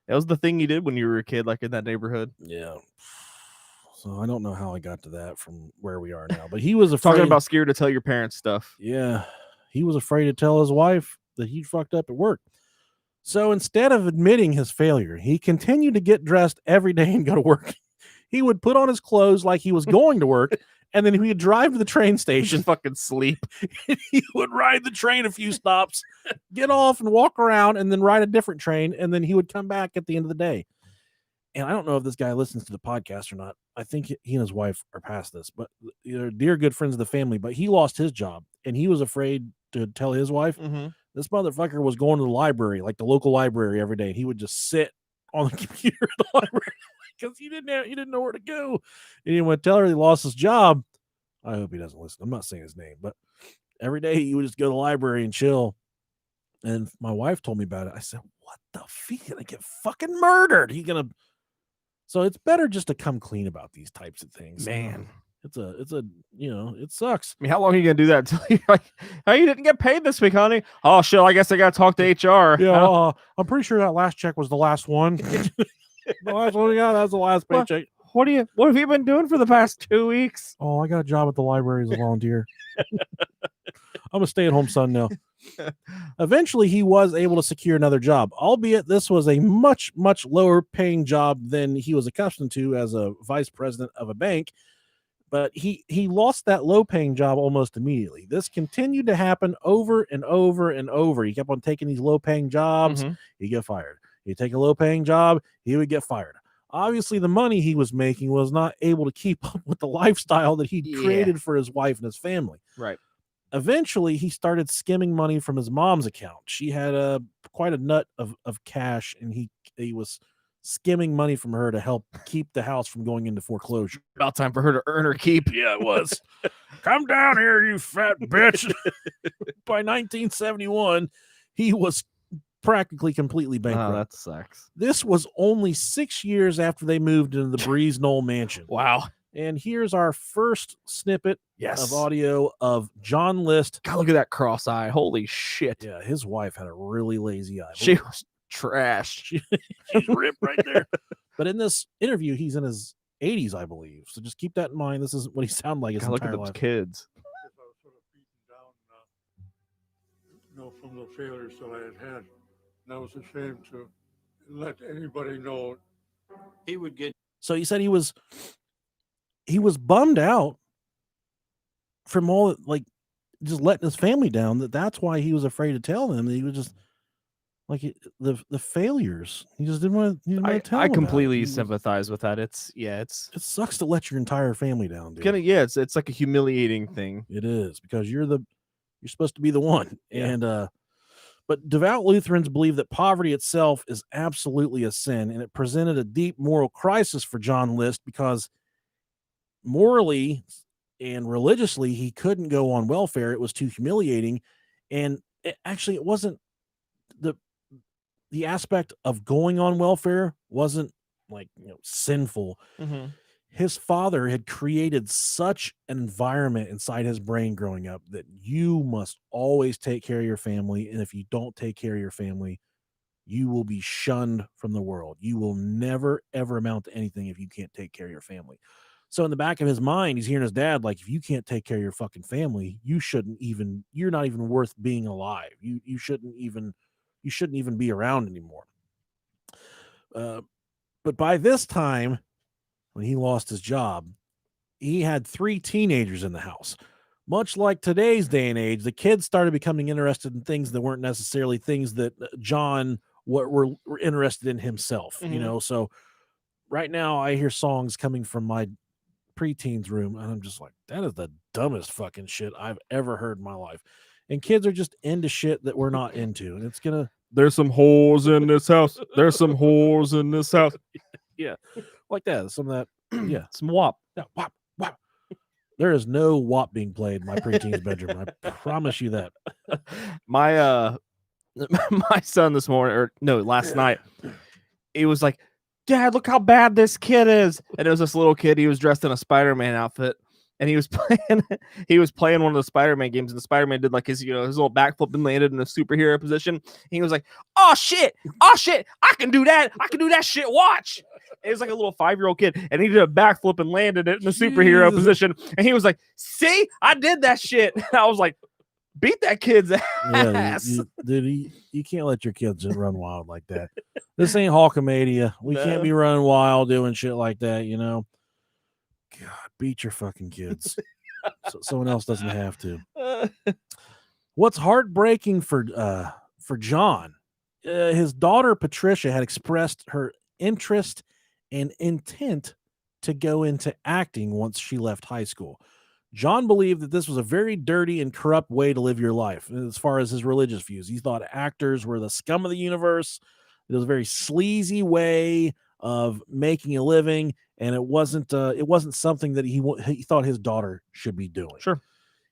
that was the thing you did when you were a kid, like in that neighborhood. Yeah. So I don't know how I got to that from where we are now, but he was afraid. Talking about scared to tell your parents stuff. Yeah. He was afraid to tell his wife that he fucked up at work. So instead of admitting his failure, he continued to get dressed every day and go to work. He would put on his clothes like he was going to work, and then he would drive to the train station. Just fucking sleep. He would ride the train a few stops, get off and walk around, and then ride a different train, and then he would come back at the end of the day. And I don't know if this guy listens to the podcast or not. I think he and his wife are past this, but they're dear good friends of the family. But he lost his job, and he was afraid to tell his wife. Mm-hmm. This motherfucker was going to the library, like the local library, every day. He would just sit on the computer at the library because he didn't know where to go. And he didn't want to tell her he lost his job. I hope he doesn't listen. I'm not saying his name, but every day he would just go to the library and chill. And my wife told me about it. I said, "What the fuck? He's gonna get fucking murdered. So it's better just to come clean about these types of things, Man. It's a it sucks. I mean, how long are you gonna do that until you're like, "Hey, you didn't get paid this week, honey"? Oh shit, I guess I gotta talk to HR. Yeah, I'm pretty sure that last check was the last one. The last one we got, that's the last What? paycheck. What have you been doing for the past 2 weeks? Oh, I got a job at the library as a volunteer. I'm a stay-at-home son now. Eventually, he was able to secure another job, albeit this was a much, much lower paying job than he was accustomed to as a vice president of a bank. But he lost that low paying job almost immediately. This continued to happen over and over and over. He kept on taking these low paying jobs. Mhm. He'd get fired. He'd take a low paying job. He would get fired. Obviously, the money he was making was not able to keep up with the lifestyle that he'd created for his wife and his family. Right. Eventually, he started skimming money from his mom's account. She had quite a nut of cash, and he was skimming money from her to help keep the house from going into foreclosure. About time for her to earn her keep. Yeah, it was. Come down here, you fat bitch. By 1971, he was practically completely bankrupt. Oh, that sucks. This was only 6 years after they moved into the Breeze Knoll mansion. Wow. And here's our first snippet of audio of John List. God, look at that cross eye. Holy shit. Yeah, his wife had a really lazy eye. She was trashed. She's ripped right there. But in this interview, he's in his 80s, I believe. So just keep that in mind. This isn't what he sounded like his God, look at entire those life. kids. I was sort of beaten down, from the failures that I had. And I was ashamed to let anybody know. He would get. So he said he was bummed out from all like just letting his family down. That's why he was afraid to tell them. He was just like the failures. He just didn't want to tell them. I about it. completely He was- sympathize with that. It's It sucks to let your entire family down, dude. it's like a humiliating thing. It is because you're supposed to be the one. Yeah. And but devout Lutherans believe that poverty itself is absolutely a sin, and it presented a deep moral crisis for John List because morally and religiously he couldn't go on welfare. It was too humiliating, and it wasn't the aspect of going on welfare wasn't like sinful. His father had created such an environment inside his brain growing up that you must always take care of your family. And if you don't take care of your family, you will be shunned from the world. You will never, ever amount to anything if you can't take care of your family. So in the back of his mind, he's hearing his dad, like, if you can't take care of your fucking family, you're not even worth being alive. You shouldn't even be around anymore. But by this time, when he lost his job, he had 3 teenagers in the house. Much like today's day and age, the kids started becoming interested in things that weren't necessarily things that John were interested in himself. So right now I hear songs coming from my preteens room, and I'm just like, that is the dumbest fucking shit I've ever heard in my life. And kids are just into shit that we're not into, and it's gonna. There's some whores in this house. There's some whores in this house. Like that, some of that, yeah, Some WAP. yeah, whop, whop. There is no WAP being played in my preteen's bedroom. I promise you that. My my son this morning, last night, he was like, "Dad, look how bad this kid is." And it was this little kid. He was dressed in a Spider-Man outfit, and he was playing one of the Spider-Man games, and the Spider-Man did like his little backflip and landed in a superhero position. And he was like, oh shit, I can do that shit, watch. It was like a little 5-year-old kid, and he did a backflip and landed it in a superhero Jesus. position. And he was like, see, I did that shit. And I was like, beat that kid's ass. Yeah, dude, you can't let your kids run wild like that. This ain't Hulkamania. We can't be running wild doing shit like that, God, beat your fucking kids. So someone else doesn't have to. What's heartbreaking for John, his daughter Patricia had expressed her interest and intent to go into acting once she left high school. John believed that this was a very dirty and corrupt way to live your life as far as his religious views. He thought actors were the scum of the universe. It was a very sleazy way of making a living, and it wasn't something that he thought his daughter should be doing. Sure.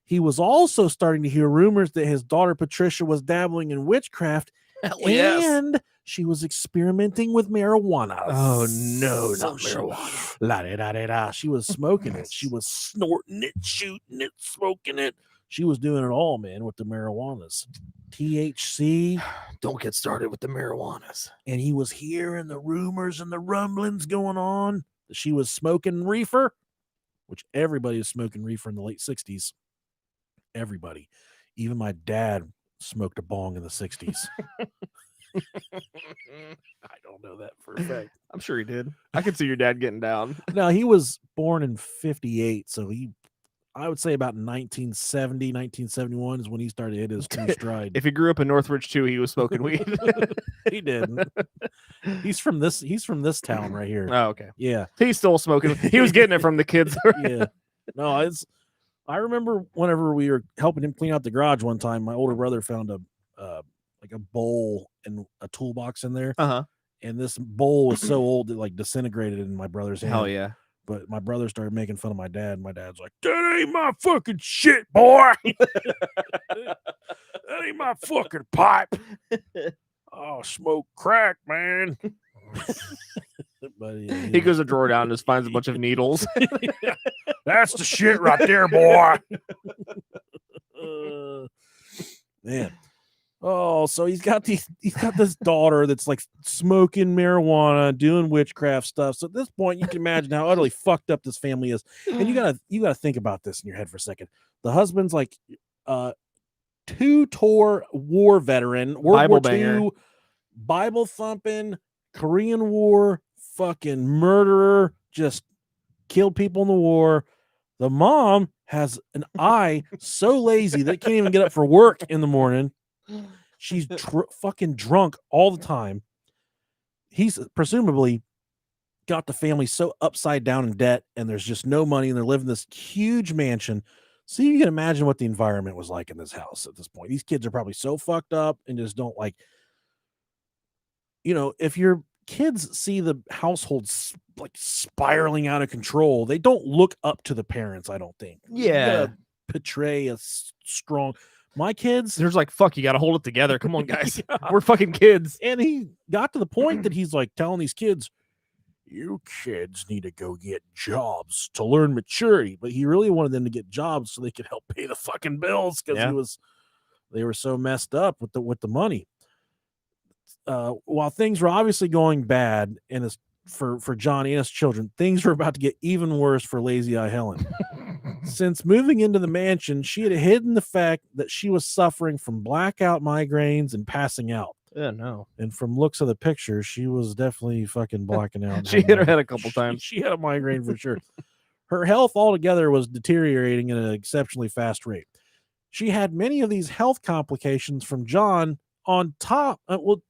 He was also starting to hear rumors that his daughter Patricia was dabbling in witchcraft, and she was experimenting with marijuana. Oh no, not So marijuana. La-da-da-da-da. She was smoking it. She was snorting it, shooting it, smoking it. She was doing it all, man, with the marijuanas. THC. Don't get started with the marijuanas. And he was hearing the rumors and the rumblings going on that she was smoking reefer, which everybody was smoking reefer in the late 60s. Everybody. Even my dad smoked a bong in the 60s. I don't know that for a fact. I'm sure he did. I could see your dad getting down. No, he was born in 58, so I would say about 1970, 1971 is when he started to hit his true stride. If he grew up in Northridge too, he was smoking weed. He didn't. He's from this town right here. Oh, okay. Yeah. He's still smoking. He was getting it from the kids. Yeah. No, I remember whenever we were helping him clean out the garage one time, my older brother found a bowl and a toolbox in there. Uh-huh. And this bowl was so old it like disintegrated in my brother's hand. Hell yeah. But my brother started making fun of my dad. My dad's like, that ain't my fucking shit, boy. That ain't my fucking pipe. Oh, smoke crack, man. But yeah, He goes a drawer down and just finds a bunch of needles. that's the shit right there, boy. Man. Oh, so he's got this daughter that's like smoking marijuana, doing witchcraft stuff. So at this point, you can imagine how utterly fucked up this family is. And you gotta think about this in your head for a second. The husband's like 2-tour war veteran, World Bible War banger. II, Bible thumping, Korean War, fucking murderer, just killed people in the war. The mom has an eye so lazy that it can't even get up for work in the morning. She's fucking drunk all the time. He's presumably got the family so upside down in debt, and there's just no money, and they're living in this huge mansion. So you can imagine what the environment was like in this house at this point. These kids are probably so fucked up and just don't like, if your kids see the household like spiraling out of control, they don't look up to the parents, I don't think. You Yeah. gotta portray a strong. My kids, There's like, fuck, you got to hold it together. Come on, guys. Yeah. We're fucking kids. And he got to the point that he's like telling these kids, you kids need to go get jobs to learn maturity. But he really wanted them to get jobs so they could help pay the fucking bills because Yeah. they were so messed up with the money. While things were obviously going bad and for John and his children, things were about to get even worse for Lazy Eye Helen. Since moving into the mansion, she had hidden the fact that she was suffering from blackout migraines and passing out. Yeah, no. And from looks of the picture, she was definitely fucking blacking out. She hit her head a couple times. She had a migraine for sure. Her health altogether was deteriorating at an exceptionally fast rate. She had many of these health complications from John on top of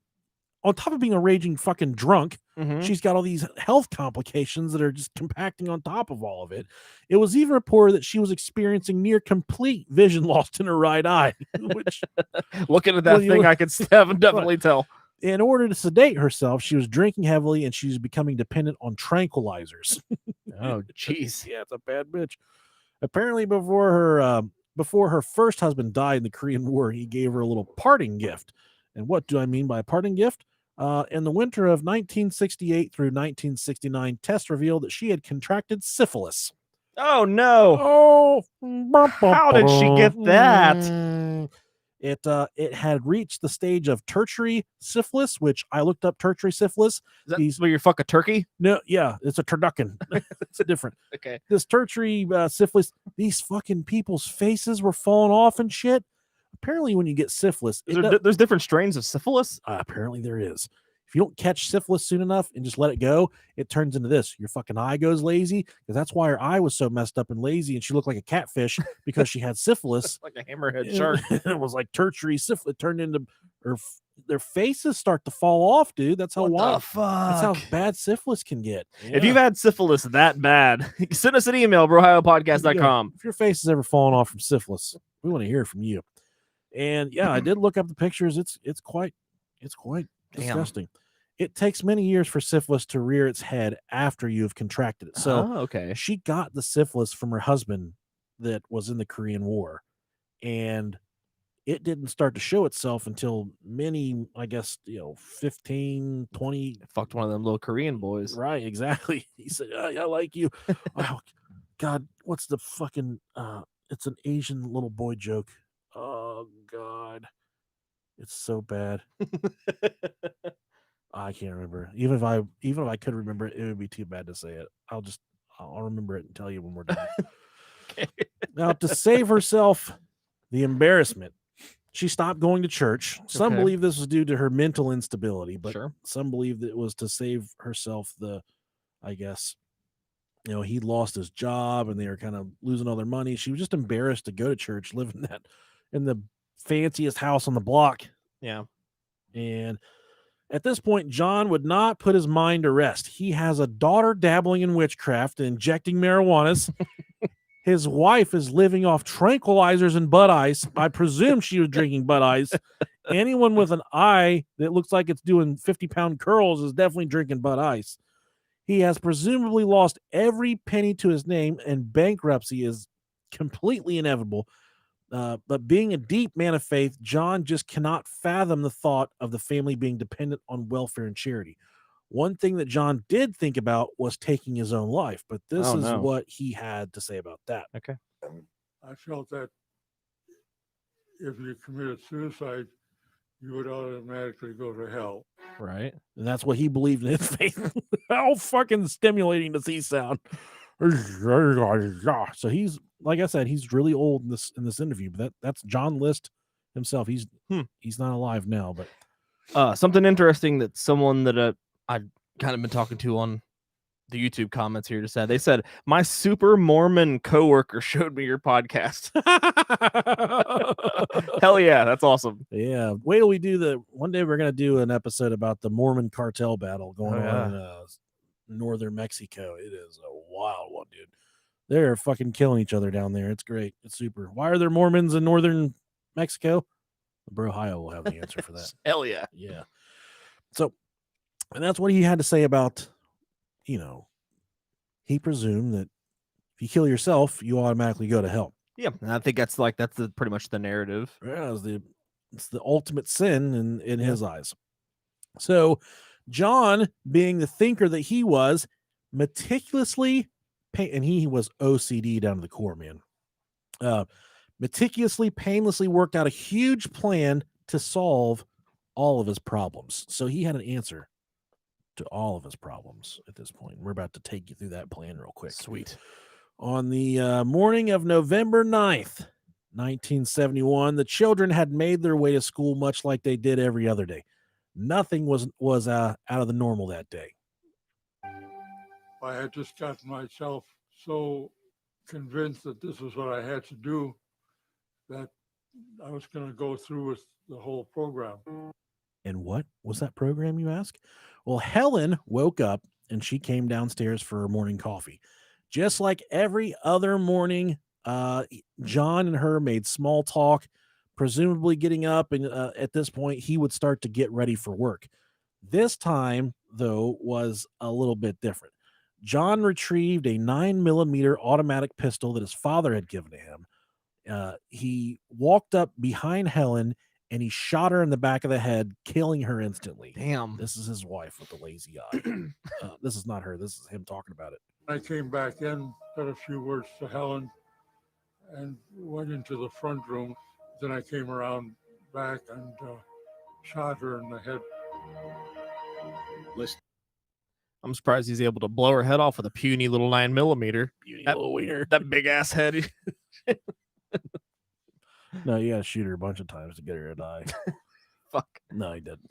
being a raging fucking drunk. Mhm. She's got all these health complications that are just compacting on top of all of it. It was even reported that she was experiencing near complete vision loss in her right eye, which Looking at that thing, I could definitely tell. in order to sedate herself, she was drinking heavily and she was becoming dependent on tranquilizers. Oh, jeez. Yeah, it's a bad bitch. Apparently, before her first husband died in the Korean War, he gave her a little parting gift. And what do I mean by a parting gift? In the winter of 1968 through 1969, tests revealed that she had contracted syphilis. Oh, no. Oh, How did she get that? It had reached the stage of tertiary syphilis, which I looked up tertiary syphilis. Is that where you fuck a turkey? No, yeah, it's a turducken. It's different. Okay. This tertiary syphilis, these fucking people's faces were falling off and shit. Apparently, when you get syphilis, There's different strains of syphilis? apparently there is. If you don't catch syphilis soon enough and just let it go, it turns into this. Your fucking eye goes lazy, because that's why her eye was so messed up and lazy, and she looked like a catfish because she had syphilis. Like a hammerhead shark. It was like tertiary syphilis. It turned into their faces start to fall off, dude. That's how What the wild. fuck? That's how bad syphilis can get. If you've had syphilis that bad, send us an email, brohiopodcast.com. If your face has ever fallen off from syphilis, we want to hear from you. And yeah, I did look up the pictures. It's quite disgusting. It takes many years for syphilis to rear its head after you have contracted it. So okay. she got the syphilis from her husband that was in the Korean War, and it didn't start to show itself until many, I guess, 15, 20. Fucked one of them little Korean boys. Right, exactly. He said, I like you. Oh, God, what's the fucking, it's an Asian little boy joke. Oh, God. It's so bad. I can't remember. Even if I could remember it, it would be too bad to say it. I'll remember it and tell you when we're done. Okay. Now, to save herself the embarrassment, she stopped going to church. Some Okay. believe this was due to her mental instability, but Sure. some believe that it was to save herself I guess, he lost his job and they were kind of losing all their money. She was just embarrassed to go to church, live in the fanciest house on the block. Yeah. And at this point, John would not put his mind to rest. He has a daughter dabbling in witchcraft and injecting marijuanas. His wife is living off tranquilizers and Bud Ice. I presume she was drinking Bud Ice. Anyone with an eye that looks like it's doing 50-pound curls is definitely drinking Bud Ice. He has presumably lost every penny to his name, and bankruptcy is completely inevitable. But being a deep man of faith, John just cannot fathom the thought of the family being dependent on welfare and charity. One thing that John did think about was taking his own life, but this is what he had to say about that. Okay. I felt that if you committed suicide, you would automatically go to hell. Right. And that's what he believed in his faith. How fucking stimulating does he sound? So he's, like I said, he's really old in this interview, but that's John List himself. He's not alive now, but Something interesting that someone that I kind of been talking to on the YouTube comments here just said, they said, my super Mormon coworker showed me your podcast. Hell yeah, that's awesome. yeah. Wait till we do one day we're gonna do an episode about the Mormon cartel battle going on in northern Mexico. It is a wild one, dude. They're fucking killing each other down there. It's great. It's super. Why are there Mormons in northern Mexico? Bro Ohio will have the answer for that. Hell yeah. Yeah. So, and that's what he had to say about, he presumed that if you kill yourself, you automatically go to hell. Yeah, and I think that's pretty much the narrative. Yeah, it's the ultimate sin in his eyes. So, John, being the thinker that he was, meticulously, and he was OCD down to the core, man. Meticulously, painlessly worked out a huge plan to solve all of his problems. So he had an answer to all of his problems at this point. We're about to take you through that plan real quick. Sweet. On the morning of November 9th, 1971, the children had made their way to school much like they did every other day. Nothing was out of the normal that day. I had just gotten myself so convinced that this was what I had to do that I was going to go through with the whole program. And what was that program, you ask? Well, Helen woke up and she came downstairs for her morning coffee. Just like every other morning, John and her made small talk, presumably getting up, and at this point, he would start to get ready for work. This time, though, was a little bit different. John retrieved a 9mm automatic pistol that his father had given to him. He walked up behind Helen and he shot her in the back of the head, killing her instantly. Damn. This is his wife with the lazy eye. This is not her. This is him talking about it. I came back in, said a few words to Helen, and went into the front room. Then I came around back and shot her in the head. I'm surprised he's able to blow her head off with a puny little 9mm. That big ass head. No, you got to shoot her a bunch of times to get her to die. Fuck. No, he didn't.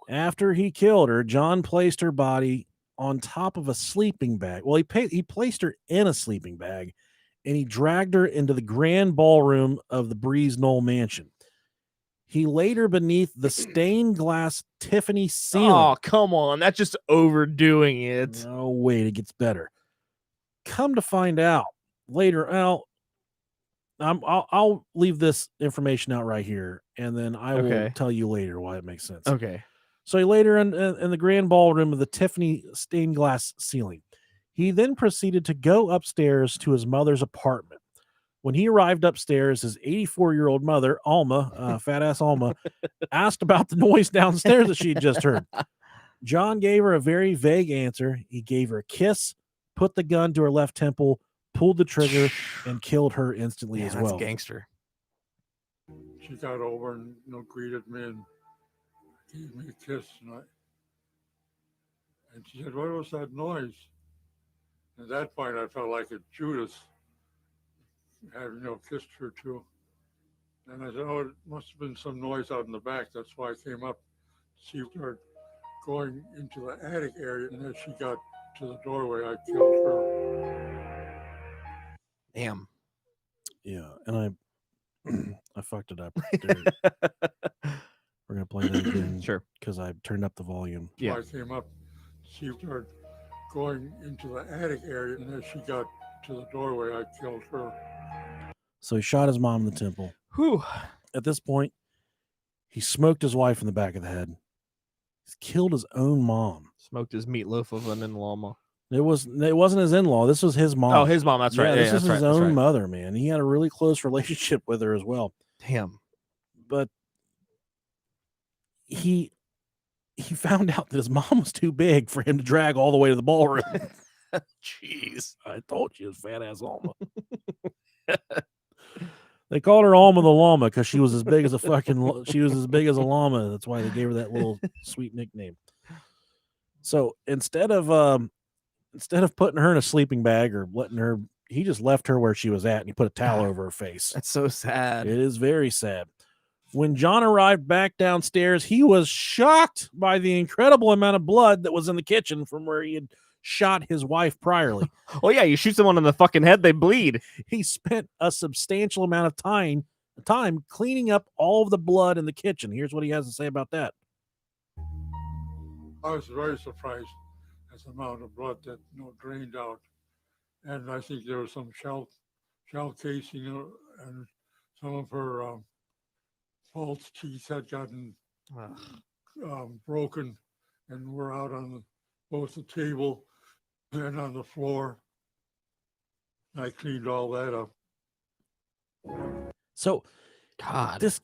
After he killed her, John placed her body on top of a sleeping bag. Well, he placed her in a sleeping bag, and he dragged her into the grand ballroom of the Breeze Knoll Mansion. He laid her beneath the stained glass Tiffany ceiling. Oh, come on. That's just overdoing it. No, wait, it gets better. Come to find out later, I'll leave this information out right here, and then I will tell you later why it makes sense. Okay. So he laid her in the grand ballroom of the Tiffany stained glass ceiling. He then proceeded to go upstairs to his mother's apartment. When he arrived upstairs, his 84-year-old mother, Alma, fat ass Alma, asked about the noise downstairs that she had just heard. John gave her a very vague answer. He gave her a kiss, put the gun to her left temple, pulled the trigger, and killed her instantly as well. That's gangster. She got over and greeted me and gave me a kiss, and she said, "What was that noise?" At that point, I felt like a Judas had kissed her too. And I said, "Oh, it must have been some noise out in the back. That's why I came up to see her going into the attic area." And as she got to the doorway, I killed her. Damn. Yeah, and I fucked it up. We're gonna play that again, Sure, because I turned up the volume. Yeah, I came up to see her going into the attic area, and as she got to the doorway, I killed her. So he shot his mom in the temple. Whew. At this point, he smoked his wife in the back of the head. He's killed his own mom. Smoked his meatloaf of an in-law. It wasn't his in-law. This was his mom. Oh, his mom. That's right. This is his own mother, man. He had a really close relationship with her as well. Damn. But he found out that his mom was too big for him to drag all the way to the ballroom. Jeez. I told you, fat ass Alma. They called her Alma the Llama because she was as big as a she was as big as a llama. That's why they gave her that little sweet nickname. So instead of putting her in a sleeping bag or letting her, he just left her where she was at and he put a towel over her face. That's so sad. It is very sad. When John arrived back downstairs, he was shocked by the incredible amount of blood that was in the kitchen from where he had shot his wife priorly. Oh yeah, you shoot someone in the fucking head, they bleed. He spent a substantial amount of time cleaning up all of the blood in the kitchen. Here's what he has to say about that. I was very surprised at the amount of blood that drained out, and I think there was some shell casing, and some of her false teeth had gotten broken, and were out on both the table and on the floor. I cleaned all that up. So, God, this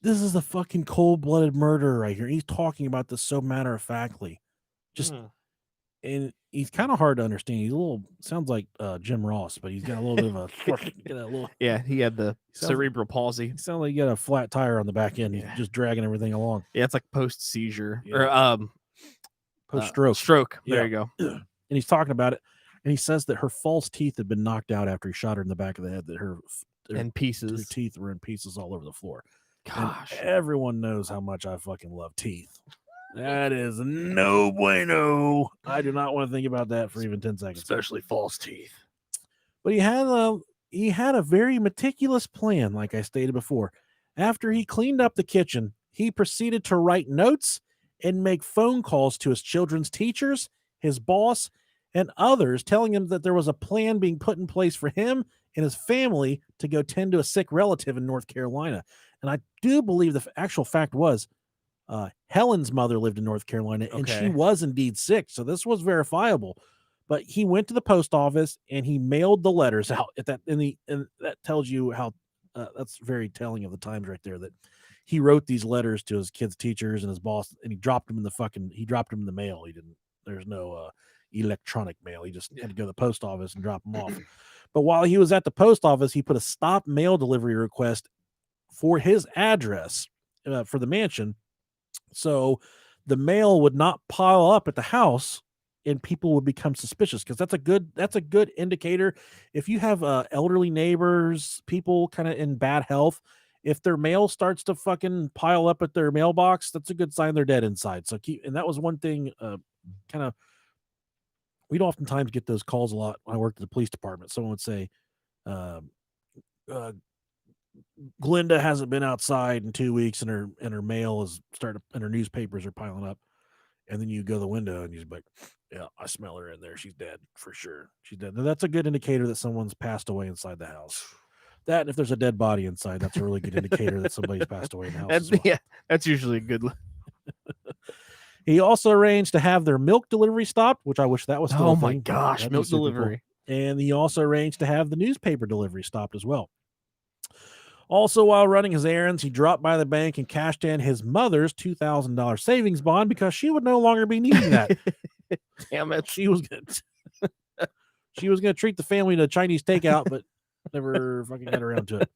is a fucking cold-blooded murderer right here. He's talking about this so matter-of-factly. And he's kind of hard to understand. He's sounds like Jim Ross, but he's got a little bit of a yeah, he had the cerebral palsy. He sounds like he got a flat tire on the back end. He's just dragging everything along. Yeah, it's like post seizure or post stroke. Stroke. There you go. And he's talking about it, and he says that her false teeth had been knocked out after he shot her in the back of the head. That her pieces, teeth were in pieces all over the floor. Gosh, and everyone knows how much I fucking love teeth. That is no bueno. I do not want to think about that for even 10 seconds. Especially false teeth. But he had a very meticulous plan, like I stated before. After he cleaned up the kitchen, he proceeded to write notes and make phone calls to his children's teachers, his boss, and others, telling them that there was a plan being put in place for him and his family to go tend to a sick relative in North Carolina. And I do believe the actual fact was Helen's mother lived in North Carolina, and she was indeed sick. So this was verifiable. But he went to the post office and he mailed the letters out at that. And that tells you how that's very telling of the times right there, that he wrote these letters to his kids' teachers and his boss, and he dropped them in the mail. There's no electronic mail. He just had to go to the post office and drop them off. But while he was at the post office, he put a stop mail delivery request for his address for the mansion, so the mail would not pile up at the house and people would become suspicious, because that's a good indicator. If you have elderly neighbors, people kind of in bad health, if their mail starts to fucking pile up at their mailbox, that's a good sign they're dead inside. So and that was one thing kind of, we'd oftentimes get those calls a lot when I worked at the police department. Someone would say, Glinda hasn't been outside in 2 weeks, and her mail is and her newspapers are piling up. And then you go to the window and you're like, yeah, I smell her in there. She's dead for sure. She's dead. Now, that's a good indicator that someone's passed away inside the house. That, and if there's a dead body inside, that's a really good indicator that somebody's passed away in the house. As well. Yeah, that's usually a good. He also arranged to have their milk delivery stopped, which I wish that was still oh my gosh, That'd milk delivery. Cool. And he also arranged to have the newspaper delivery stopped as well. Also, while running his errands, he dropped by the bank and cashed in his mother's $2,000 savings bond, because she would no longer be needing that. Damn it. She was gonna treat the family to Chinese takeout, but never fucking got around to it.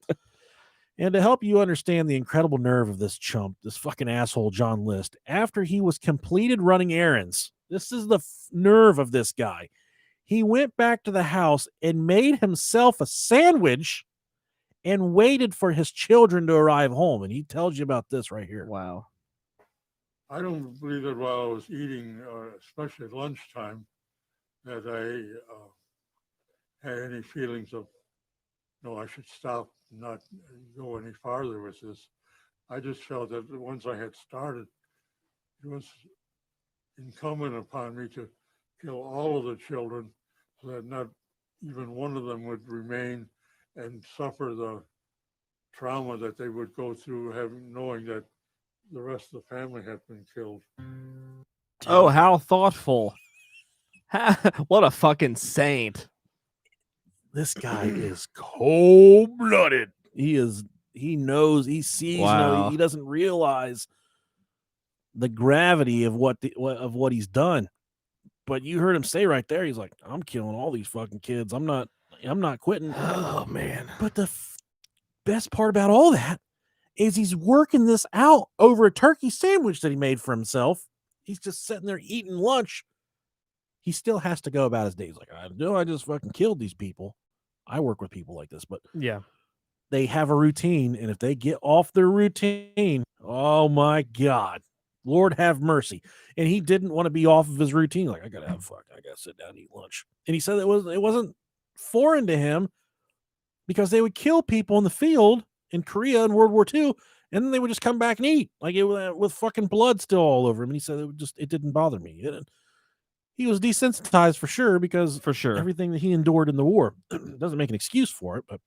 And to help you understand the incredible nerve of this chump, this fucking asshole John List, after he was completed running errands, this is the nerve of this guy. He went back to the house and made himself a sandwich and waited for his children to arrive home. And he tells you about this right here. Wow. I don't believe that while I was eating, especially at lunchtime, that I had any feelings of, no, I should stop and not go any farther with this. I just felt that once I had started, it was incumbent upon me to kill all of the children so that not even one of them would remain and suffer the trauma that they would go through, knowing that the rest of the family had been killed. Oh, how thoughtful. What a fucking saint. This guy is cold-blooded. He knows, he sees, wow. He doesn't realize the gravity of what he's done. But you heard him say right there, he's like, I'm killing all these fucking kids. I'm not quitting. Oh man. But best part about all that is he's working this out over a turkey sandwich that he made for himself. He's just sitting there eating lunch. He still has to go about his day. He's like, I know I just fucking killed these people. I work with people like this, but Yeah. they have a routine, and if they get off their routine, oh my God, Lord have mercy. And he didn't want to be off of his routine. Like, I gotta sit down and eat lunch. And he said it wasn't foreign to him because they would kill people in the field in Korea in World War II, and then they would just come back and eat like it with fucking blood still all over him. And he said it didn't bother me. He was desensitized for sure because For sure. everything that he endured in the war. Doesn't make an excuse for it, but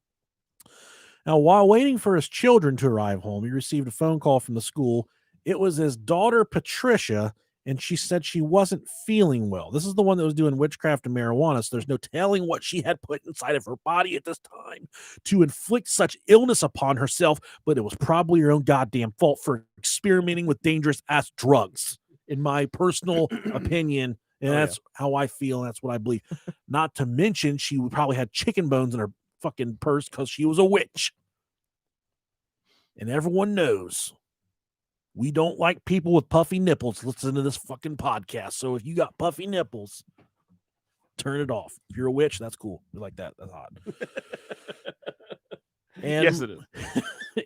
now while waiting for his children to arrive home, he received a phone call from the school. It was his daughter Patricia, and she said she wasn't feeling well. This is the one that was doing witchcraft and marijuana, so there's no telling what she had put inside of her body at this time to inflict such illness upon herself, but it was probably her own goddamn fault for experimenting with dangerous ass drugs, in my personal opinion. And that's how I feel. And that's what I believe. Not to mention, she probably had chicken bones in her fucking purse because she was a witch. And everyone knows we don't like people with puffy nipples listening to this fucking podcast. So if you got puffy nipples, turn it off. If you're a witch, that's cool. We like that. That's hot. And, Yes, it is.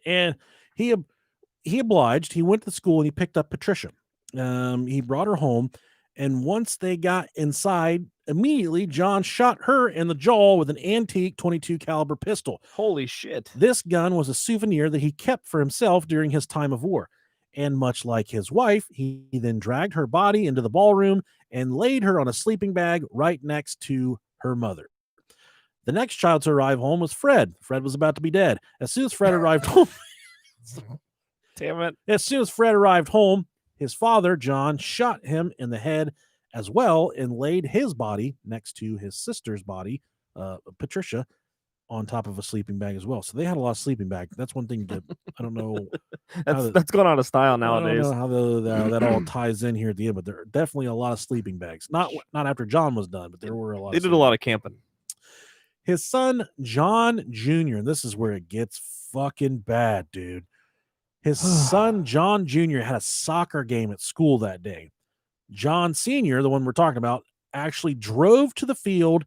And he obliged. He went to school and he picked up Patricia. He brought her home. And once they got inside, immediately John shot her in the jaw with an antique 22 caliber pistol. Holy shit. This gun was a souvenir that he kept for himself during his time of war. And much like his wife, he then dragged her body into the ballroom and laid her on a sleeping bag right next to her mother. The next child to arrive home was Fred. Fred was about to be dead. As soon as Fred arrived home, Damn it. As soon as Fred arrived home, his father, John, shot him in the head as well and laid his body next to his sister's body, Patricia, on top of a sleeping bag as well. So they had a lot of sleeping bags. That's one thing that I don't know. That's gone out of style I nowadays. don't know how that all ties in here at the end, but there are definitely a lot of sleeping bags. Not after John was done, but there were a lot. They did a lot of camping. His son, John Jr., and this is where it gets fucking bad, dude. His son, John Jr., had a soccer game at school that day. John Sr., the one we're talking about, actually drove to the field,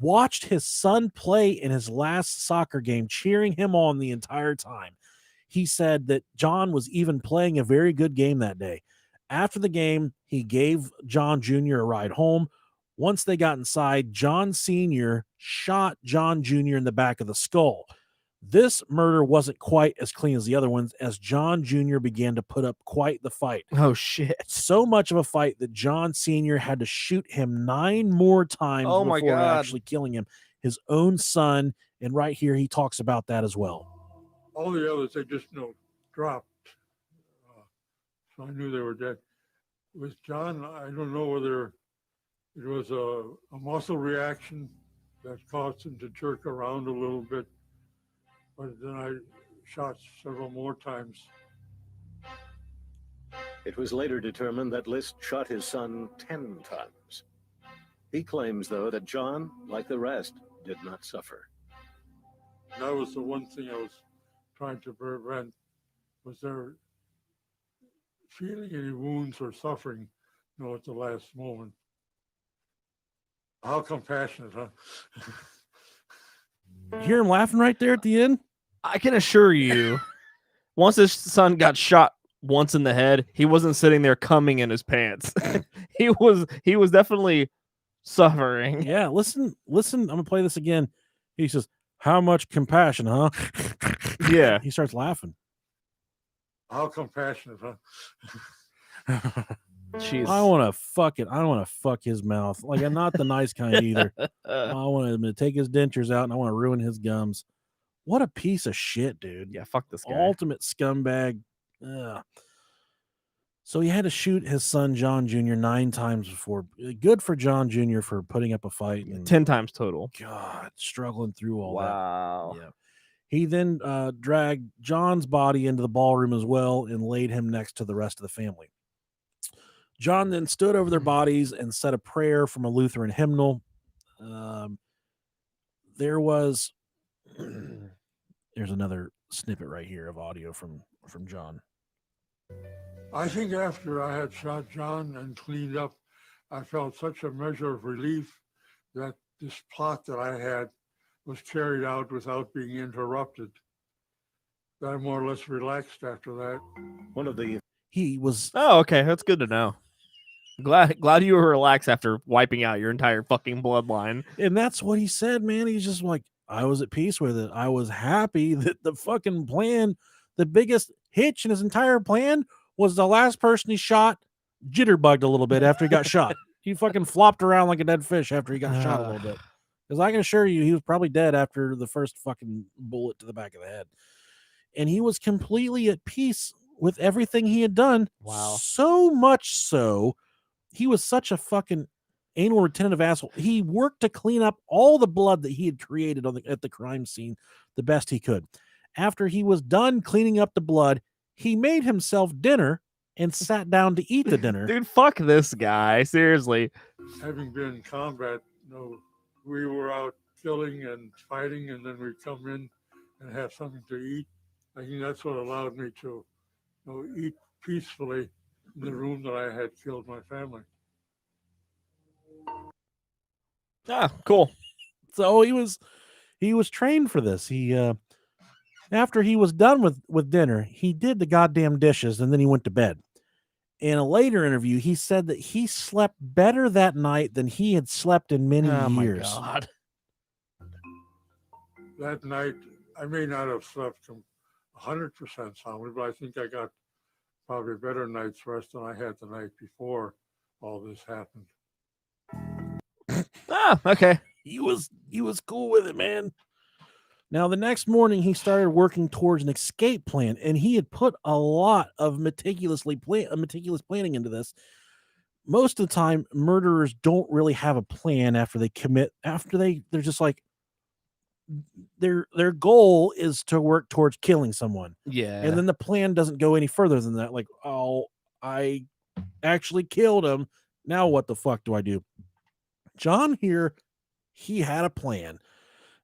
watched his son play in his last soccer game, cheering him on the entire time. He said that John was even playing a very good game that day. After the game, he gave John Jr. a ride home. Once they got inside, John Sr. shot John Jr. in the back of the skull. This murder wasn't quite as clean as the other ones, as John Jr. began to put up quite the fight. Oh, shit. So much of a fight that John Sr. had to shoot him 9 more times Oh my before God. actually killing him. His own son, and right here he talks about that as well. All the others, they just dropped. So I knew they were dead. With John, I don't know whether it was a muscle reaction that caused him to jerk around a little bit. But then I shot several more times. It was later determined that List shot his son 10 times. He claims, though, that John, like the rest, did not suffer. That was the one thing I was trying to prevent. Was there feeling any wounds or suffering, at the last moment? How compassionate, huh? You hear him laughing right there at the end? I can assure you, once his son got shot once in the head, he wasn't sitting there coming in his pants. he was definitely suffering. Yeah, listen. I'm gonna play this again. He says, "How much compassion, huh?" Yeah. He starts laughing. How compassionate, huh? Jeez. I want to fuck it. I want to fuck his mouth. Like, I'm not the nice kind either. I want him to take his dentures out and I want to ruin his gums. What a piece of shit, dude. Yeah, fuck this guy. Ultimate scumbag. Ugh. So he had to shoot his son, John Jr., 9 times before. Good for John Jr. for putting up a fight. And 10 times total. God, struggling through all that. Wow. Yeah. He then dragged John's body into the ballroom as well and laid him next to the rest of the family. John then stood over their bodies and said a prayer from a Lutheran hymnal. There was There's another snippet right here of audio from John. I think after I had shot John and cleaned up, I felt such a measure of relief that this plot that I had was carried out without being interrupted. That I more or less relaxed after that. One of the He was Oh, okay. That's good to know. Glad you were relaxed after wiping out your entire fucking bloodline. And that's what he said, man. He's just like, I was at peace with it. I was happy that the fucking plan, the biggest hitch in his entire plan was the last person he shot jitterbugged a little bit after he got shot. He fucking flopped around like a dead fish after he got shot a little bit. Because I can assure you, he was probably dead after the first fucking bullet to the back of the head. And he was completely at peace with everything he had done. Wow. So much so, he was such a fucking anal retentive asshole. He worked to clean up all the blood that he had created at the crime scene the best he could. After he was done cleaning up the blood, he made himself dinner and sat down to eat the dinner. Dude, fuck this guy. Seriously. Having been in combat, we were out killing and fighting, and then we'd come in and have something to eat. I think that's what allowed me to eat peacefully in the room that I had killed my family. Ah, cool. So he was trained for this. He after he was done with dinner, he did the goddamn dishes and then he went to bed. In a later interview, he said that he slept better that night than he had slept in many years. My God. That night, I may not have slept 100% soundly, but I think I got probably a better night's rest than I had the night before all this happened. Ah, okay. He was cool with it, man. Now, the next morning, he started working towards an escape plan, and he had put a lot of meticulous planning into this. Most of the time, murderers don't really have a plan after they commit. They're just like, their goal is to work towards killing someone. Yeah. And then the plan doesn't go any further than that. Like, oh, I actually killed him. Now what the fuck do I do? John here, he had a plan.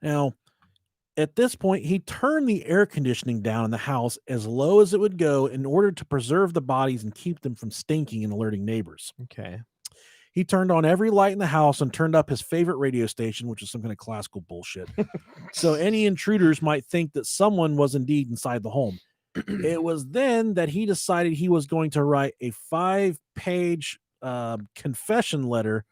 Now, at this point, he turned the air conditioning down in the house as low as it would go in order to preserve the bodies and keep them from stinking and alerting neighbors. Okay. He turned on every light in the house and turned up his favorite radio station, which is some kind of classical bullshit. So any intruders might think that someone was indeed inside the home. It was then that he decided he was going to write a 5-page confession letter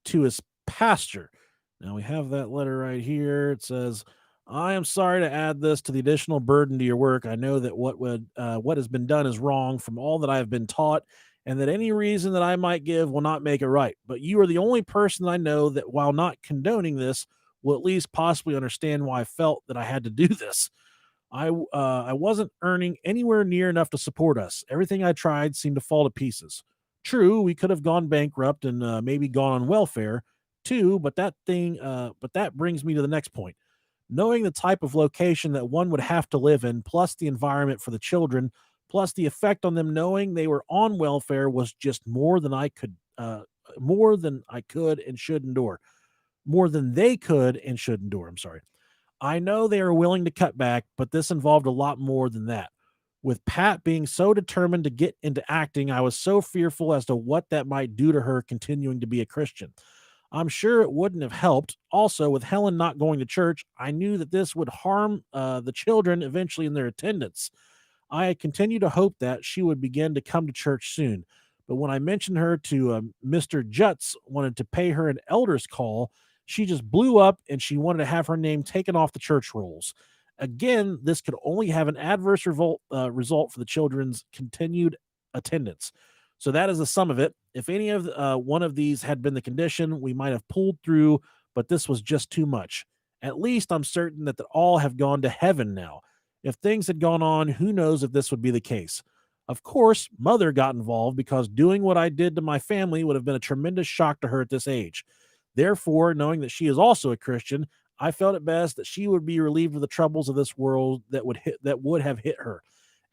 to his pastor. Now we have that letter right here. It says, I am sorry to add this to the additional burden to your work. I know that what has been done is wrong from all that I have been taught, and that any reason that I might give will not make it right. But you are the only person I know that, while not condoning this, will at least possibly understand why I felt that I had to do this. I wasn't earning anywhere near enough to support us. Everything I tried seemed to fall to pieces. True, we could have gone bankrupt and maybe gone on welfare too, but that brings me to the next point. Knowing the type of location that one would have to live in, plus the environment for the children, plus the effect on them knowing they were on welfare was just more than I could and should endure. More than they could and should endure. I'm sorry. I know they are willing to cut back, but this involved a lot more than that. With Pat being so determined to get into acting, I was so fearful as to what that might do to her continuing to be a Christian. I'm sure it wouldn't have helped. Also, with Helen not going to church, I knew that this would harm the children eventually in their attendance. I continued to hope that she would begin to come to church soon. But when I mentioned her to Mr. Jutz wanted to pay her an elder's call, she just blew up and she wanted to have her name taken off the church rolls. Again, this could only have an adverse result for the children's continued attendance. So that is the sum of it. If any of one of these had been the condition, we might have pulled through, but this was just too much. At least I'm certain that all have gone to heaven now. If things had gone on, who knows if this would be the case. Of course, Mother got involved because doing what I did to my family would have been a tremendous shock to her at this age. Therefore, knowing that she is also a Christian, I felt it best that she would be relieved of the troubles of this world that would have hit her.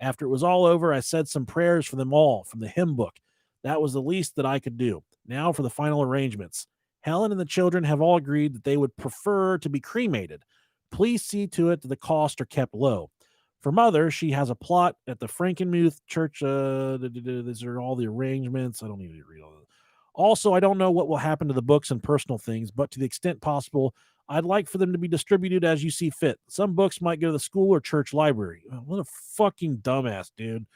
After it was all over, I said some prayers for them all from the hymn book. That was the least that I could do. Now for the final arrangements. Helen and the children have all agreed that they would prefer to be cremated. Please see to it that the costs are kept low. For Mother, she has a plot at the Frankenmuth Church. These are all the arrangements. I don't need to read all that. Also, I don't know what will happen to the books and personal things, but to the extent possible, I'd like for them to be distributed as you see fit. Some books might go to the school or church library. What a fucking dumbass, dude.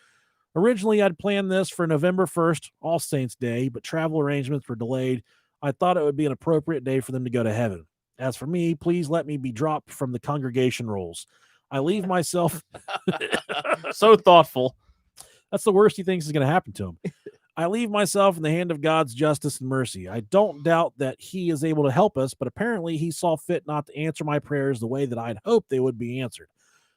Originally, I'd planned this for November 1st, All Saints Day, but travel arrangements were delayed. I thought it would be an appropriate day for them to go to heaven. As for me, please let me be dropped from the congregation rolls. I leave myself. So thoughtful. That's the worst he thinks is going to happen to him. I leave myself in the hand of God's justice and mercy. I don't doubt that he is able to help us, but apparently he saw fit not to answer my prayers the way that I'd hoped they would be answered.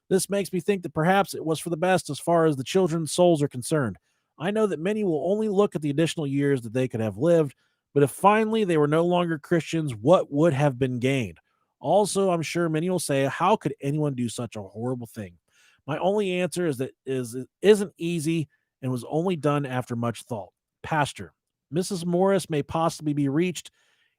This makes me think that perhaps it was for the best as far as the children's souls are concerned. I know that many will only look at the additional years that they could have lived, but if finally they were no longer Christians, what would have been gained? Also, I'm sure many will say, how could anyone do such a horrible thing? My only answer is that it isn't easy and was only done after much thought. Pastor, Mrs. Morris may possibly be reached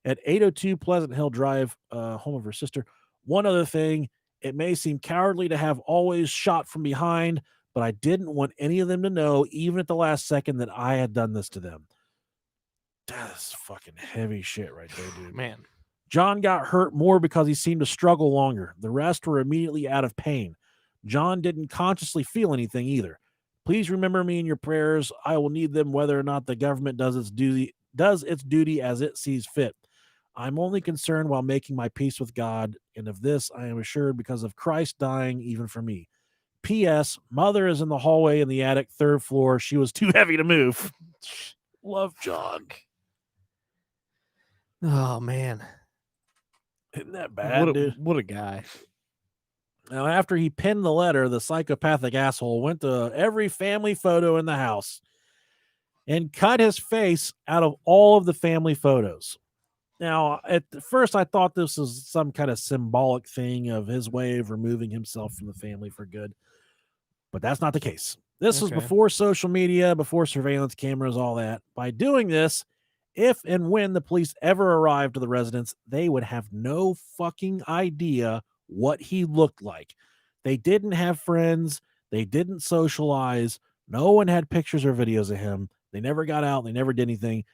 at 802 Pleasant Hill Drive, home of her sister. One other thing, it may seem cowardly to have always shot from behind, but I didn't want any of them to know, even at the last second, that I had done this to them. That's fucking heavy shit right there, dude. Man. John got hurt more because he seemed to struggle longer. The rest were immediately out of pain. John didn't consciously feel anything either. Please remember me in your prayers. I will need them whether or not the government does its duty as it sees fit. I'm only concerned while making my peace with God, and of this I am assured because of Christ dying even for me. P.S. Mother is in the hallway in the attic, 3rd floor. She was too heavy to move. Love, John. Oh, man. Isn't that bad, dude? What a guy. Now, after he penned the letter, the psychopathic asshole went to every family photo in the house and cut his face out of all of the family photos. Now, at first, I thought this was some kind of symbolic thing of his way of removing himself from the family for good, but that's not the case. This was Okay. before social media, before surveillance cameras, all that. By doing this, if and when the police ever arrived to the residence, they would have no fucking idea what he looked like. They didn't have friends. They didn't socialize. No one had pictures or videos of him. They never got out. They never did anything.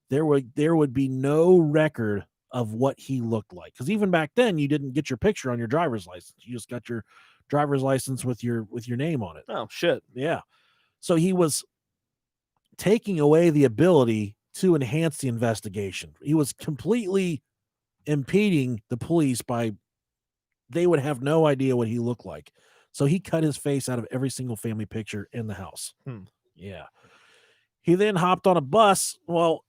There would be no record of what he looked like. Because even back then, you didn't get your picture on your driver's license. You just got your driver's license with your name on it. Oh, shit. Yeah. So he was taking away the ability to enhance the investigation. He was completely impeding the police by they would have no idea what he looked like. So he cut his face out of every single family picture in the house. Yeah. He then hopped on a bus. Well,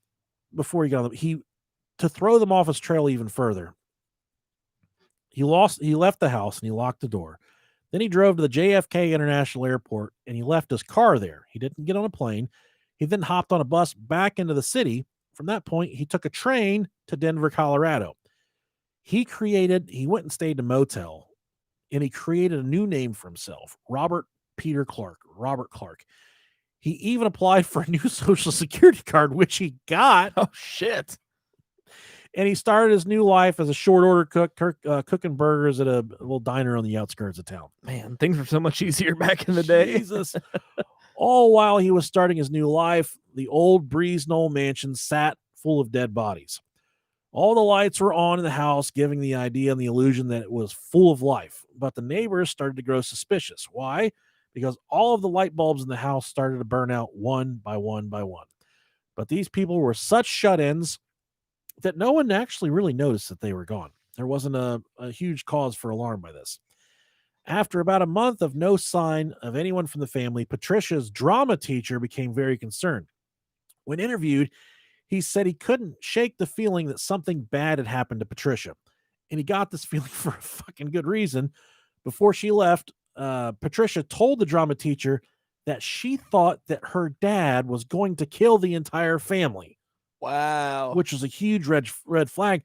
before he got on, to throw them off his trail even further. He left the house and he locked the door. Then he drove to the JFK International Airport and he left his car there. He didn't get on a plane. He then hopped on a bus back into the city. From that point, he took a train to Denver, Colorado. He went and stayed in a motel and he created a new name for himself, Robert Clark. He even applied for a new social security card, which he got. Oh, shit. And he started his new life as a short order cook, cooking burgers at a little diner on the outskirts of town. Man, things were so much easier back in the day. Jesus. All while he was starting his new life, the old Breeze Knoll mansion sat full of dead bodies. All the lights were on in the house, giving the idea and the illusion that it was full of life. But the neighbors started to grow suspicious. Why? Because all of the light bulbs in the house started to burn out one by one by one. But these people were such shut-ins that no one actually really noticed that they were gone. There wasn't a huge cause for alarm by this. After about a month of no sign of anyone from the family, Patricia's drama teacher became very concerned. When interviewed, he said he couldn't shake the feeling that something bad had happened to Patricia. And he got this feeling for a fucking good reason. Before she left, Patricia told the drama teacher that she thought that her dad was going to kill the entire family. Wow. Which was a huge red flag.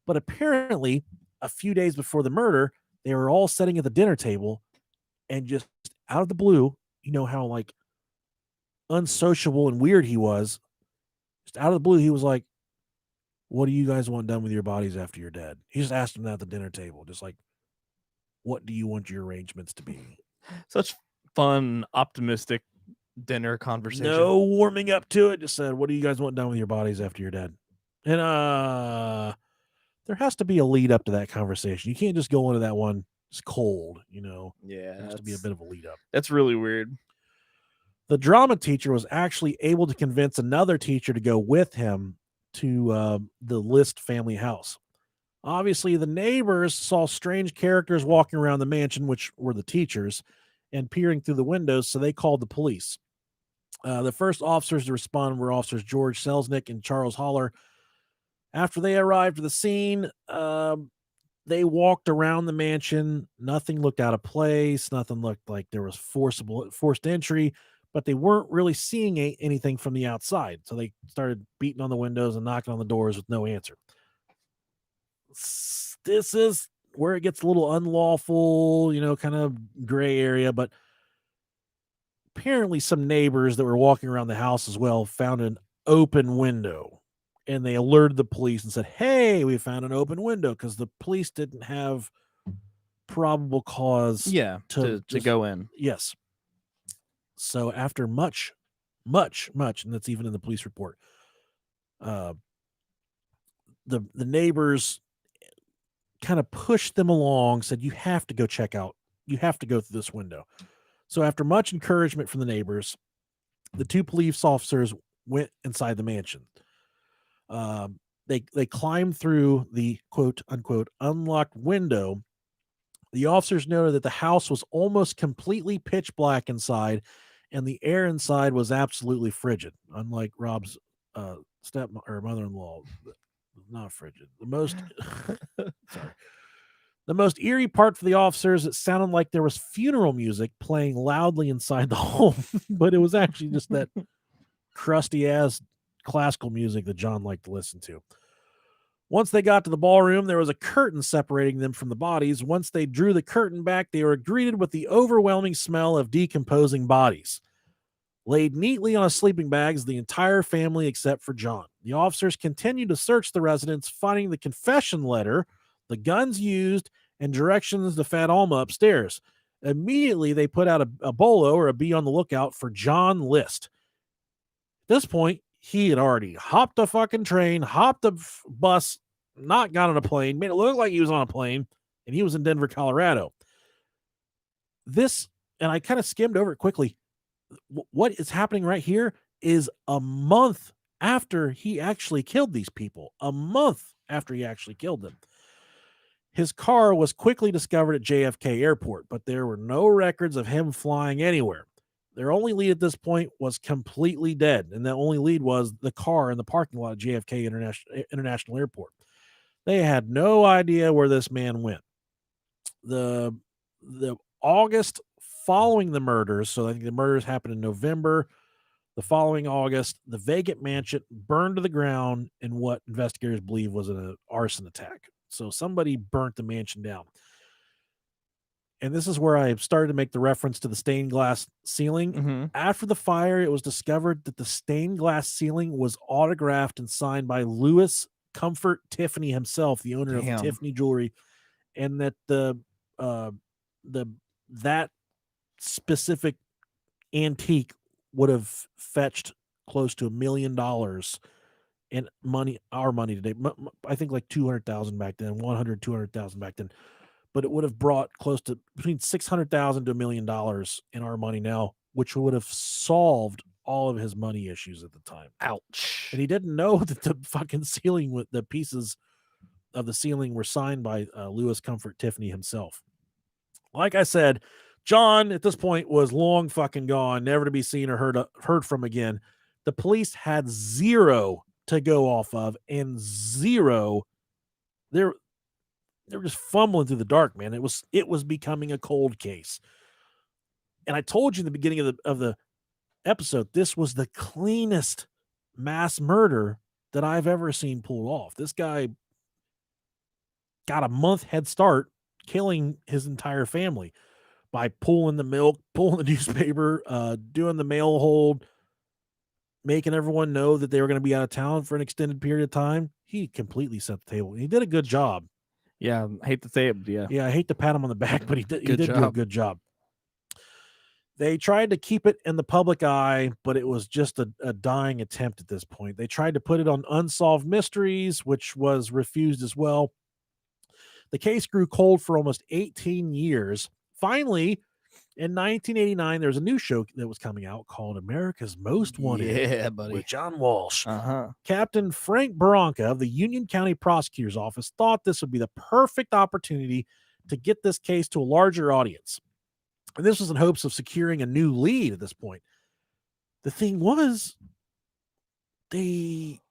But apparently, a few days before the murder, they were all sitting at the dinner table and just out of the blue, you know how like unsociable and weird he was. Just out of the blue, he was like, "What do you guys want done with your bodies after you're dead?" He just asked them that at the dinner table, just like, What do you want your arrangements to be? Such fun, optimistic dinner conversation. No warming up to it. Just said, what do you guys want done with your bodies after you're dead? And there has to be a lead up to that conversation. You can't just go into that one just cold, Yeah, There has to be a bit of a lead up. that's really weird. The drama teacher was actually able to convince another teacher to go with him to the List family house. Obviously, the neighbors saw strange characters walking around the mansion, which were the teachers, and peering through the windows, so they called the police. The first officers to respond were officers George Selznick and Charles Holler. After they arrived at the scene, they walked around the mansion. Nothing looked out of place. Nothing looked like there was forced entry, but they weren't really seeing anything from the outside. So they started beating on the windows and knocking on the doors with no answer. This is where it gets a little unlawful, kind of gray area, but apparently some neighbors that were walking around the house as well found an open window, and they alerted the police and said, hey, we found an open window, because the police didn't have probable cause. Yeah, to just go in. Yes. So after much, and that's even in the police report, the neighbors kind of pushed them along, said, you have to go check out, you have to go through this window. So after much encouragement from the neighbors, the two police officers went inside the mansion. They climbed through the quote unquote unlocked window. The officers noted that the house was almost completely pitch black inside, and the air inside was absolutely frigid, unlike Rob's mother-in-law. Not frigid. The most sorry. The most eerie part for the officers, it sounded like there was funeral music playing loudly inside the home, but it was actually just that crusty ass classical music that John liked to listen to. Once they got to the ballroom, there was a curtain separating them from the bodies. Once they drew the curtain back, they were greeted with the overwhelming smell of decomposing bodies. Laid neatly on sleeping bags, the entire family except for John. The officers continued to search the residence, finding the confession letter, the guns used, and directions to Fat Alma upstairs. Immediately, they put out a bolo or a be on the lookout for John List. At this point, he had already hopped a fucking train, hopped a bus, not got on a plane, made it look like he was on a plane, and he was in Denver, Colorado. This, and I kind of skimmed over it quickly. What is happening right here is a month after he actually killed these people. A month after he actually killed them. His car was quickly discovered at JFK Airport, but there were no records of him flying anywhere. Their only lead at this point was completely dead, and the only lead was the car in the parking lot of JFK International Airport. They had no idea where this man went. The August following the murders, so I think the murders happened in November. The following August, the vacant mansion burned to the ground in what investigators believe was an arson attack. So somebody burnt the mansion down. And this is where I started to make the reference to the stained glass ceiling. Mm-hmm. After the fire, it was discovered that the stained glass ceiling was autographed and signed by Louis Comfort Tiffany himself, the owner of Tiffany Jewelry, and that that specific antique would have fetched close to $1 million in money, our money today. I think like 200,000 back then, 200,000 back then. But it would have brought close to between 600,000 to $1 million in our money now, which would have solved all of his money issues at the time. Ouch. And he didn't know that the fucking ceiling, with the pieces of the ceiling, were signed by Louis Comfort Tiffany himself. Like I said, John at this point was long fucking gone, never to be seen or heard from again. The police had zero to go off of, and zero. They were just fumbling through the dark, man. It was becoming a cold case. And I told you in the beginning of the episode, this was the cleanest mass murder that I've ever seen pulled off. This guy got a month head start killing his entire family by pulling the milk, pulling the newspaper, doing the mail hold, making everyone know that they were going to be out of town for an extended period of time. He completely set the table. He did a good job. Yeah, I hate to say it, but yeah. Yeah, I hate to pat him on the back, but he did Good do a job. good job. They tried to keep it in the public eye, but it was just a dying attempt at this point. They tried to put it on Unsolved Mysteries, which was refused as well. The case grew cold for almost 18 years. Finally, in 1989, there was a new show that was coming out called America's Most Wanted Yeah, buddy. with John Walsh. Uh-huh. Captain Frank Bronca of the Union County Prosecutor's Office thought this would be the perfect opportunity to get this case to a larger audience. And this was in hopes of securing a new lead at this point. The thing was, they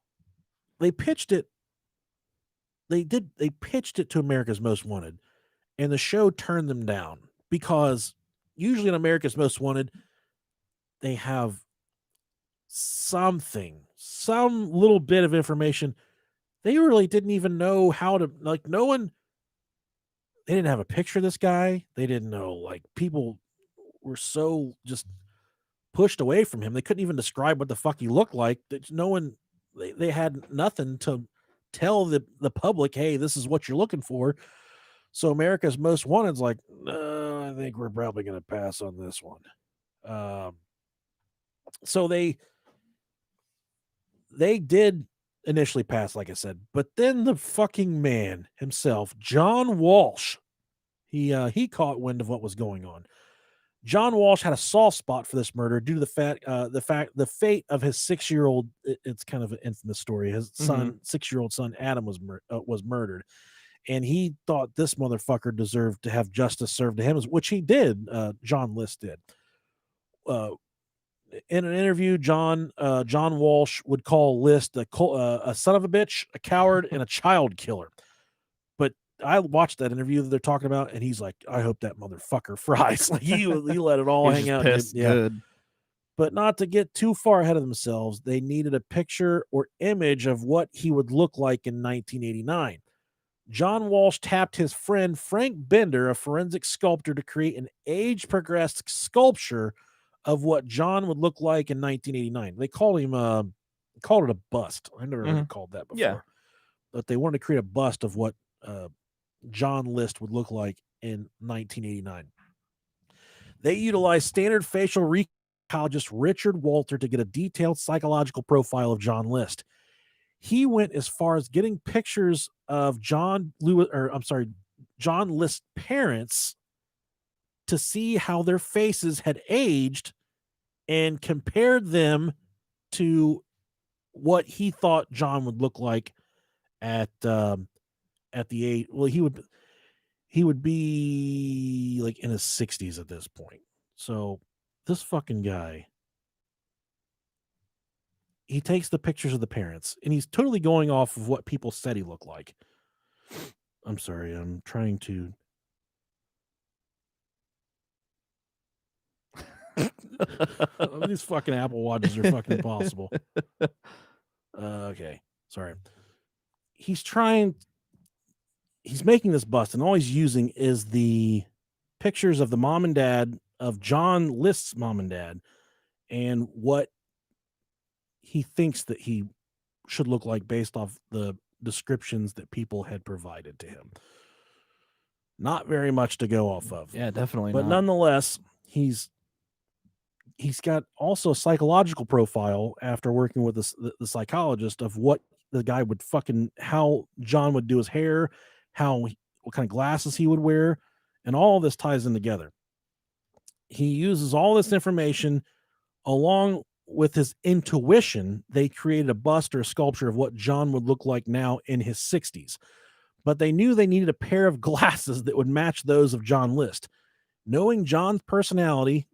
pitched it. They pitched it to America's Most Wanted, and the show turned them down because usually in America's Most Wanted, they have some little bit of information. They really didn't even know how to, like, no one, they didn't have a picture of this guy. They didn't know, like, people were so just pushed away from him. They couldn't even describe what the fuck he looked like. No one, they had nothing to tell the public, hey, this is what you're looking for. So America's Most Wanted's like, no, I think we're probably going to pass on this one. So they did initially pass, like I said, but then the fucking man himself, John Walsh, he caught wind of what was going on. John Walsh had a soft spot for this murder due to the fate of his 6-year-old. It's kind of an infamous story. His son, 6-year-old son Adam, was murdered, and he thought this motherfucker deserved to have justice served to him, which he did. John List did. In an interview, John Walsh would call List a son of a bitch, a coward, and a child killer. But I watched that interview that they're talking about, and he's like, I hope that motherfucker fries. Like he let it all hang out. Pissed. Yeah. Good. But not to get too far ahead of themselves, they needed a picture or image of what he would look like in 1989. John Walsh tapped his friend Frank Bender, a forensic sculptor, to create an age-progressed sculpture of what John would look like in 1989. They called it a bust. I never heard it called that before. Yeah. But they wanted to create a bust of what John List would look like in 1989. They utilized standard facial recognition Richard Walter to get a detailed psychological profile of John List. He went as far as getting pictures of John List's parents to see how their faces had aged and compared them to what he thought John would look like at the age. Well, he would be like in his 60s at this point. So this fucking guy, he takes the pictures of the parents and he's totally going off of what people said he looked like. I'm sorry, I'm trying to. These fucking Apple Watches are fucking impossible. Okay, sorry. He's making this bust, and all he's using is the pictures of the mom and dad of John List's mom and dad, and what he thinks that he should look like based off the descriptions that people had provided to him. Not very much to go off of. Yeah, definitely. But nonetheless, he's got also a psychological profile after working with the psychologist of what the guy would how John would do his hair, what kind of glasses he would wear, and all this ties in together. He uses all this information along with his intuition. They created a bust or a sculpture of what John would look like now in his 60s. But they knew they needed a pair of glasses that would match those of John List. Knowing John's personality,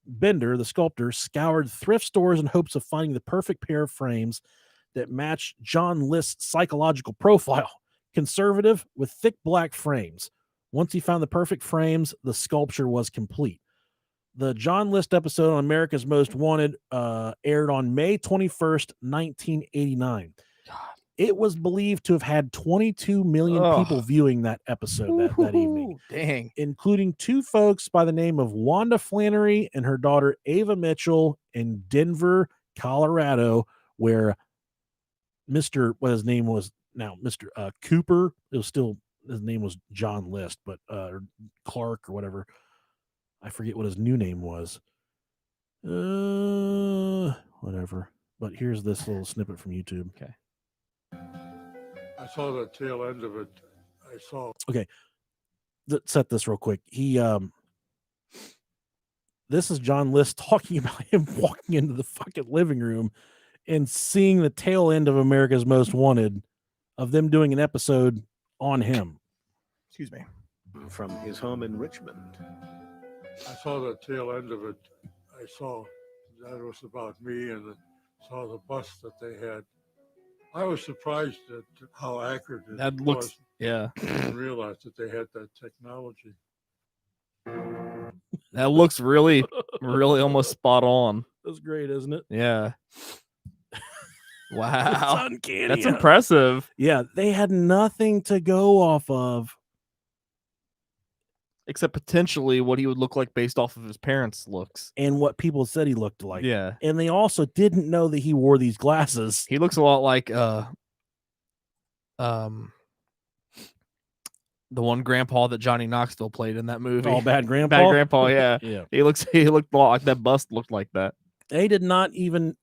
Bender, the sculptor, scoured thrift stores in hopes of finding the perfect pair of frames that matched John List's psychological profile. Conservative with thick black frames. Once he found the perfect frames, the sculpture was complete. The John List episode on America's Most Wanted aired on May 21st, 1989. It was believed to have had 22 million people viewing that episode that evening. Dang. Including 2 folks by the name of Wanda Flannery and her daughter Ava Mitchell in Denver, Colorado, where Mr. what his name was now, Mr. Cooper, it was still his name was John List, but or Clark or whatever. I forget what his new name was. Whatever. But here's this little snippet from YouTube. Okay. I saw the tail end of it. I saw. Set this real quick. This is John List talking about him walking into the fucking living room and seeing the tail end of America's Most Wanted, of them doing an episode on him. Excuse me. From his home in Richmond. I saw the tail end of it. I saw that it was about me, and saw the bus that they had. I was surprised at how accurate it That looks, was. yeah. I didn't realize that they had that technology. That looks really, really almost spot on. That's great, isn't it? Yeah. It's Wow. uncanny. That's impressive. Yeah, they had nothing to go off of. Except potentially what he would look like based off of his parents' looks. And what people said he looked like. Yeah. And they also didn't know that he wore these glasses. He looks a lot like the one grandpa that Johnny Knoxville played in that movie. All bad grandpa. Bad grandpa, yeah. Yeah. He looked a lot like that bust looked like that. They did not even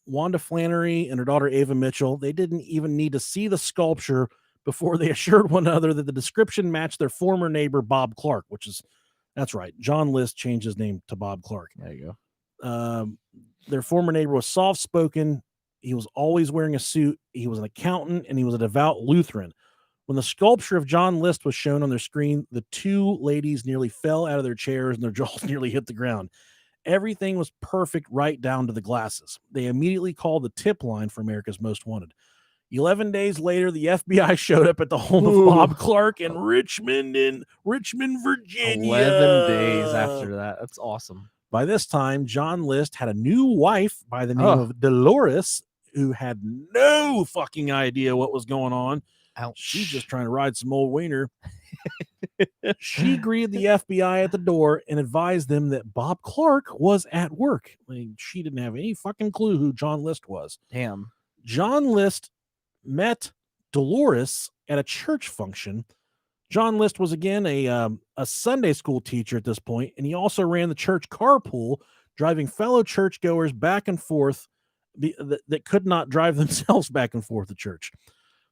Wanda Flannery and her daughter Ava Mitchell, they didn't even need to see the sculpture before they assured one another that the description matched their former neighbor Bob Clark, that's right. John List changed his name to Bob Clark. There you go. Their former neighbor was soft-spoken. He was always wearing a suit. He was an accountant, and he was a devout Lutheran. When the sculpture of John List was shown on their screen, the two ladies nearly fell out of their chairs and their jaws nearly hit the ground. Everything was perfect right down to the glasses. They immediately called the tip line for America's Most Wanted. 11 days later, the FBI showed up at the home of Bob Clark in Richmond, Virginia. 11 days after that. That's awesome. By this time, John List had a new wife by the name of Dolores, who had no fucking idea what was going on. Ouch. She's just trying to ride some old wiener. She greeted the FBI at the door and advised them that Bob Clark was at work. She didn't have any fucking clue who John List was. Damn. John List met Dolores at a church function. John List was again a Sunday school teacher at this point, and he also ran the church carpool, driving fellow churchgoers back and forth that could not drive themselves back and forth to church.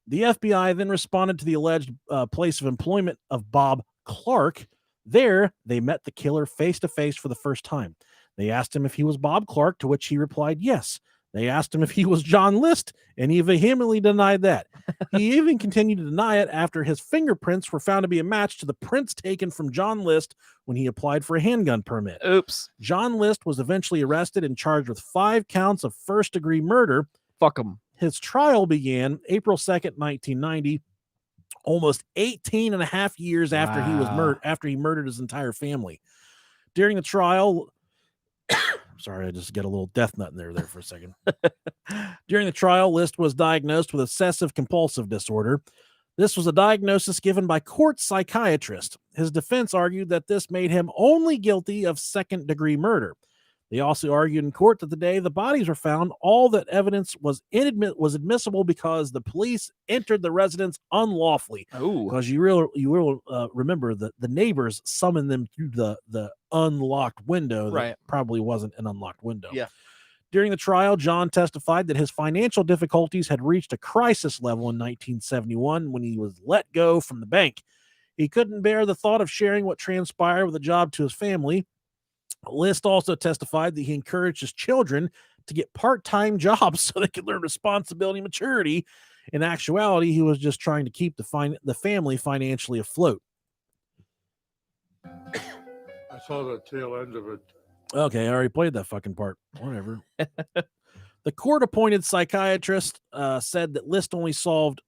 The FBI then responded to the alleged place of employment of Bob Clark. There, they met the killer face to face for the first time. They asked him if he was Bob Clark, to which he replied yes. They asked him if he was John List, and he vehemently denied that. He even continued to deny it after his fingerprints were found to be a match to the prints taken from John List when he applied for a handgun permit. Oops. John List was eventually arrested and charged with 5 counts of first-degree murder. Fuck him. His trial began April 2nd, 1990, almost 18 and a half years after he was after he murdered his entire family. During the trial, sorry, I just got a little death nut in there for a second. During the trial, List was diagnosed with obsessive compulsive disorder. This was a diagnosis given by court psychiatrist. His defense argued that this made him only guilty of second-degree murder. They also argued in court that the day the bodies were found, all that evidence was admissible because the police entered the residence unlawfully. Oh, Because you will remember that the neighbors summoned them through the unlocked window. That right. Probably wasn't an unlocked window. Yeah. During the trial, John testified that his financial difficulties had reached a crisis level in 1971 when he was let go from the bank. He couldn't bear the thought of sharing what transpired with a job to his family. List also testified that he encouraged his children to get part-time jobs so they could learn responsibility and maturity. In actuality, he was just trying to keep the family financially afloat. I saw the tail end of it. Okay, I already played that fucking part. Whatever. The court-appointed psychiatrist said that List only solved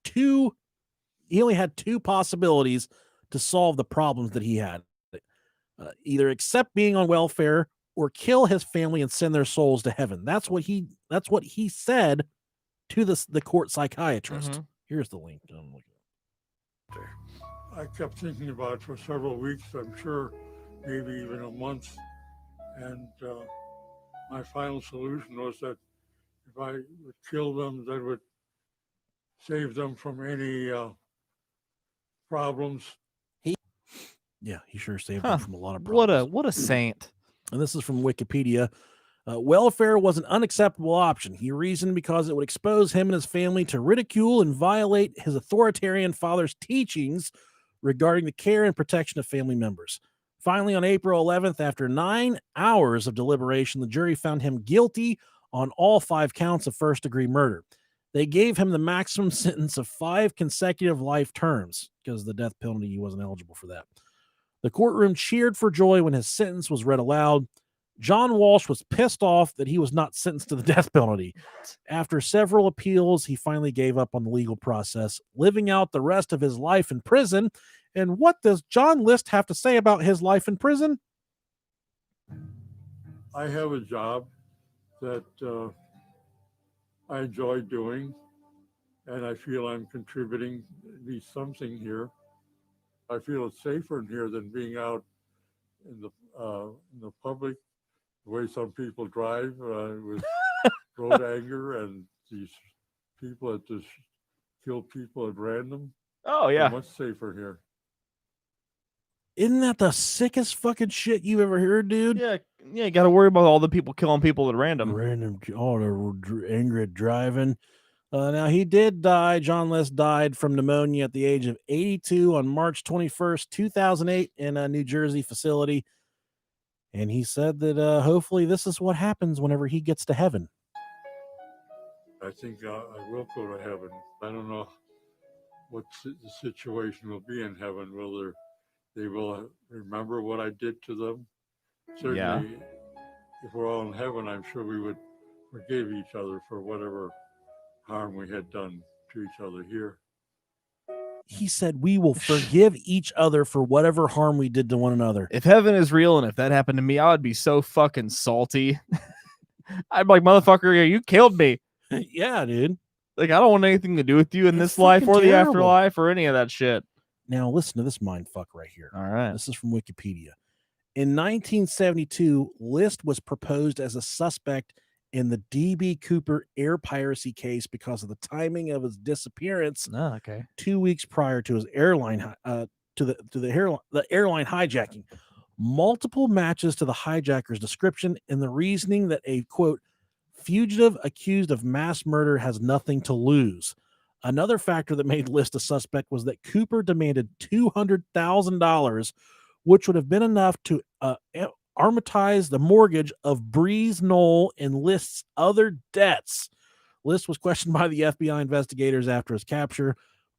he only had 2 possibilities to solve the problems that he had. Either accept being on welfare or kill his family and send their souls to heaven. That's what he said to the court psychiatrist. Mm-hmm. Here's the link. I kept thinking about it for several weeks, I'm sure, maybe even a month. And my final solution was that if I would kill them, that would saved them from any problems. Yeah, he sure saved Huh. them from a lot of problems. What a saint. And this is from Wikipedia. Welfare was an unacceptable option. He reasoned because it would expose him and his family to ridicule and violate his authoritarian father's teachings regarding the care and protection of family members. Finally, on April 11th, after 9 hours of deliberation, the jury found him guilty on all 5 counts of first-degree murder. They gave him the maximum sentence of 5 consecutive life terms because the death penalty, he wasn't eligible for that. The courtroom cheered for joy when his sentence was read aloud. John Walsh was pissed off that he was not sentenced to the death penalty. After several appeals, he finally gave up on the legal process, living out the rest of his life in prison. And what does John List have to say about his life in prison? I have a job that I enjoy doing, and I feel I'm contributing at least something here. I feel it's safer in here than being out in the public, the way some people drive with road anger and these people that just kill people at random. Oh yeah. Much safer here. Isn't that the sickest fucking shit you've ever heard, dude? Yeah, you got to worry about all the people killing people at random. All the angry driving. Now, he did die. John List died from pneumonia at the age of 82 on March 21st, 2008 in a New Jersey facility. And he said that hopefully this is what happens whenever he gets to heaven. I think I will go to heaven. I don't know what the situation will be in heaven, whether they will remember what I did to them. Certainly, if we're all in heaven, I'm sure we would forgive each other for whatever harm we had done to each other here. He said we will forgive each other for whatever harm we did to one another. If heaven is real and if that happened to me, I would be so fucking salty. I'd be like, motherfucker, you killed me. Yeah, dude. Like, I don't want anything to do with you in It's this life or fucking the terrible. afterlife or any of that shit. Now, listen to this mindfuck right here. All right. This is from Wikipedia. In 1972, List was proposed as a suspect in the D.B. Cooper air piracy case because of the timing of his disappearance Oh, okay. 2 weeks prior to his airline the airline hijacking. Multiple matches to the hijacker's description and the reasoning that a quote fugitive accused of mass murder has nothing to lose. Another factor that made List a suspect was that Cooper demanded $200,000, which would have been enough to amortize the mortgage of Breeze Knoll and List's other debts. List was questioned by the FBI investigators after his capture,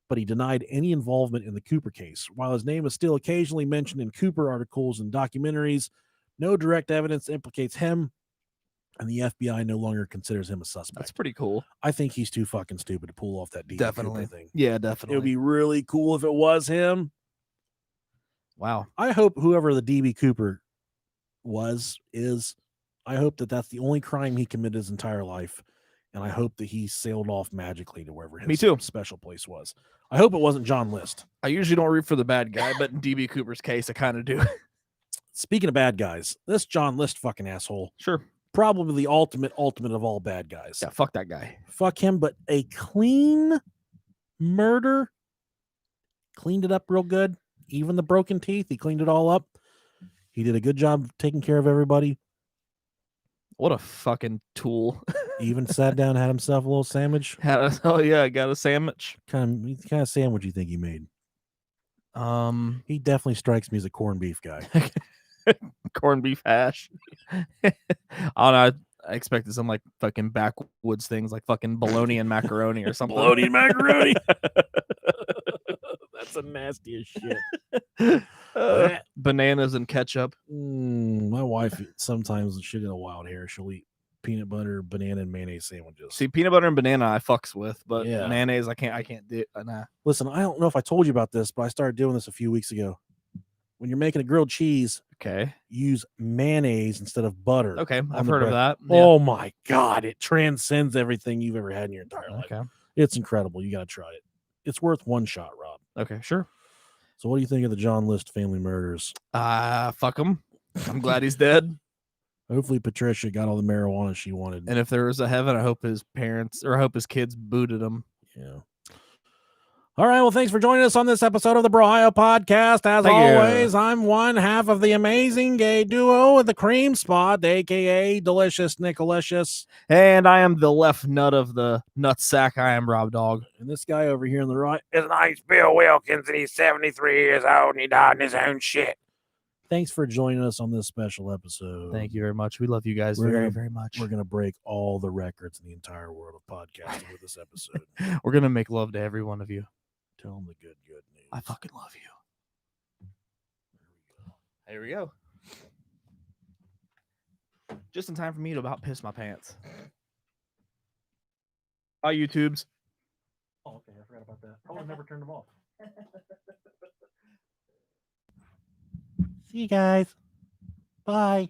but he denied any involvement in the Cooper case. While his name is still occasionally mentioned in Cooper articles and documentaries, no direct evidence implicates him, and the FBI no longer considers him a suspect. That's pretty cool. I think he's too fucking stupid to pull off that DB Definitely. Cooper thing. Yeah, It definitely. would be really cool if it was him. Wow. I hope whoever the DB Cooper is, I hope that that's the only crime he committed his entire life. And I hope that he sailed off magically to wherever his Me too. special place was. I hope it wasn't John List. I usually don't root for the bad guy, but in DB Cooper's case, I kind of do. Speaking of bad guys, this John List fucking asshole, Sure. probably the ultimate of all bad guys. Yeah, fuck that guy. Fuck him, but a clean murder, cleaned it up real good. Even the broken teeth, he cleaned it all up. He did a good job taking care of everybody. What a fucking tool. Even sat down, had himself a little sandwich. Oh yeah, I got a sandwich. Kind of sandwich you think he made? He definitely strikes me as a corned beef guy. Corned beef hash. I don't know. I expected some like fucking backwoods things like fucking bologna and macaroni or something. Bologna and macaroni. That's the nastiest shit. Bananas and ketchup. My wife sometimes she'll get a wild hair. She'll eat peanut butter, banana, and mayonnaise sandwiches. See, peanut butter and banana I fucks with, but Yeah. mayonnaise I can't do it. Nah. Listen, I don't know if I told you about this, but I started doing this a few weeks ago. When you're making a grilled cheese, Okay. use mayonnaise instead of butter. Okay. on I've the heard of bread. that. Yeah. Oh my God. It transcends everything you've ever had in your entire life. Okay. It's incredible. You got to try it. It's worth one shot, Rob. Okay. Sure. So what do you think of the John List family murders? Fuck him. I'm glad he's dead. Hopefully Patricia got all the marijuana she wanted. And if there was a heaven, I hope his parents or I hope his kids booted him. Yeah. All right. Well, thanks for joining us on this episode of the Brohio Podcast. As Thank you. always, I'm one half of the amazing gay duo of the Cream Spot, aka Delicious Nicolicious. And I am the left nut of the nut sack. I am Rob Dog. And this guy over here on the right is nice Bill Wilkins, and he's 73 years old, and he died in his own shit. Thanks for joining us on this special episode. Thank you very much. We love you guys We're very, gonna- very much. We're going to break all the records in the entire world of podcasting with this episode. We're gonna make love to every one of you. Tell them the good news. I fucking love you. Here we go. Just in time for me to about piss my pants. Bye, YouTubes. Oh, okay. I forgot about that. Probably never turned them off. See you guys. Bye.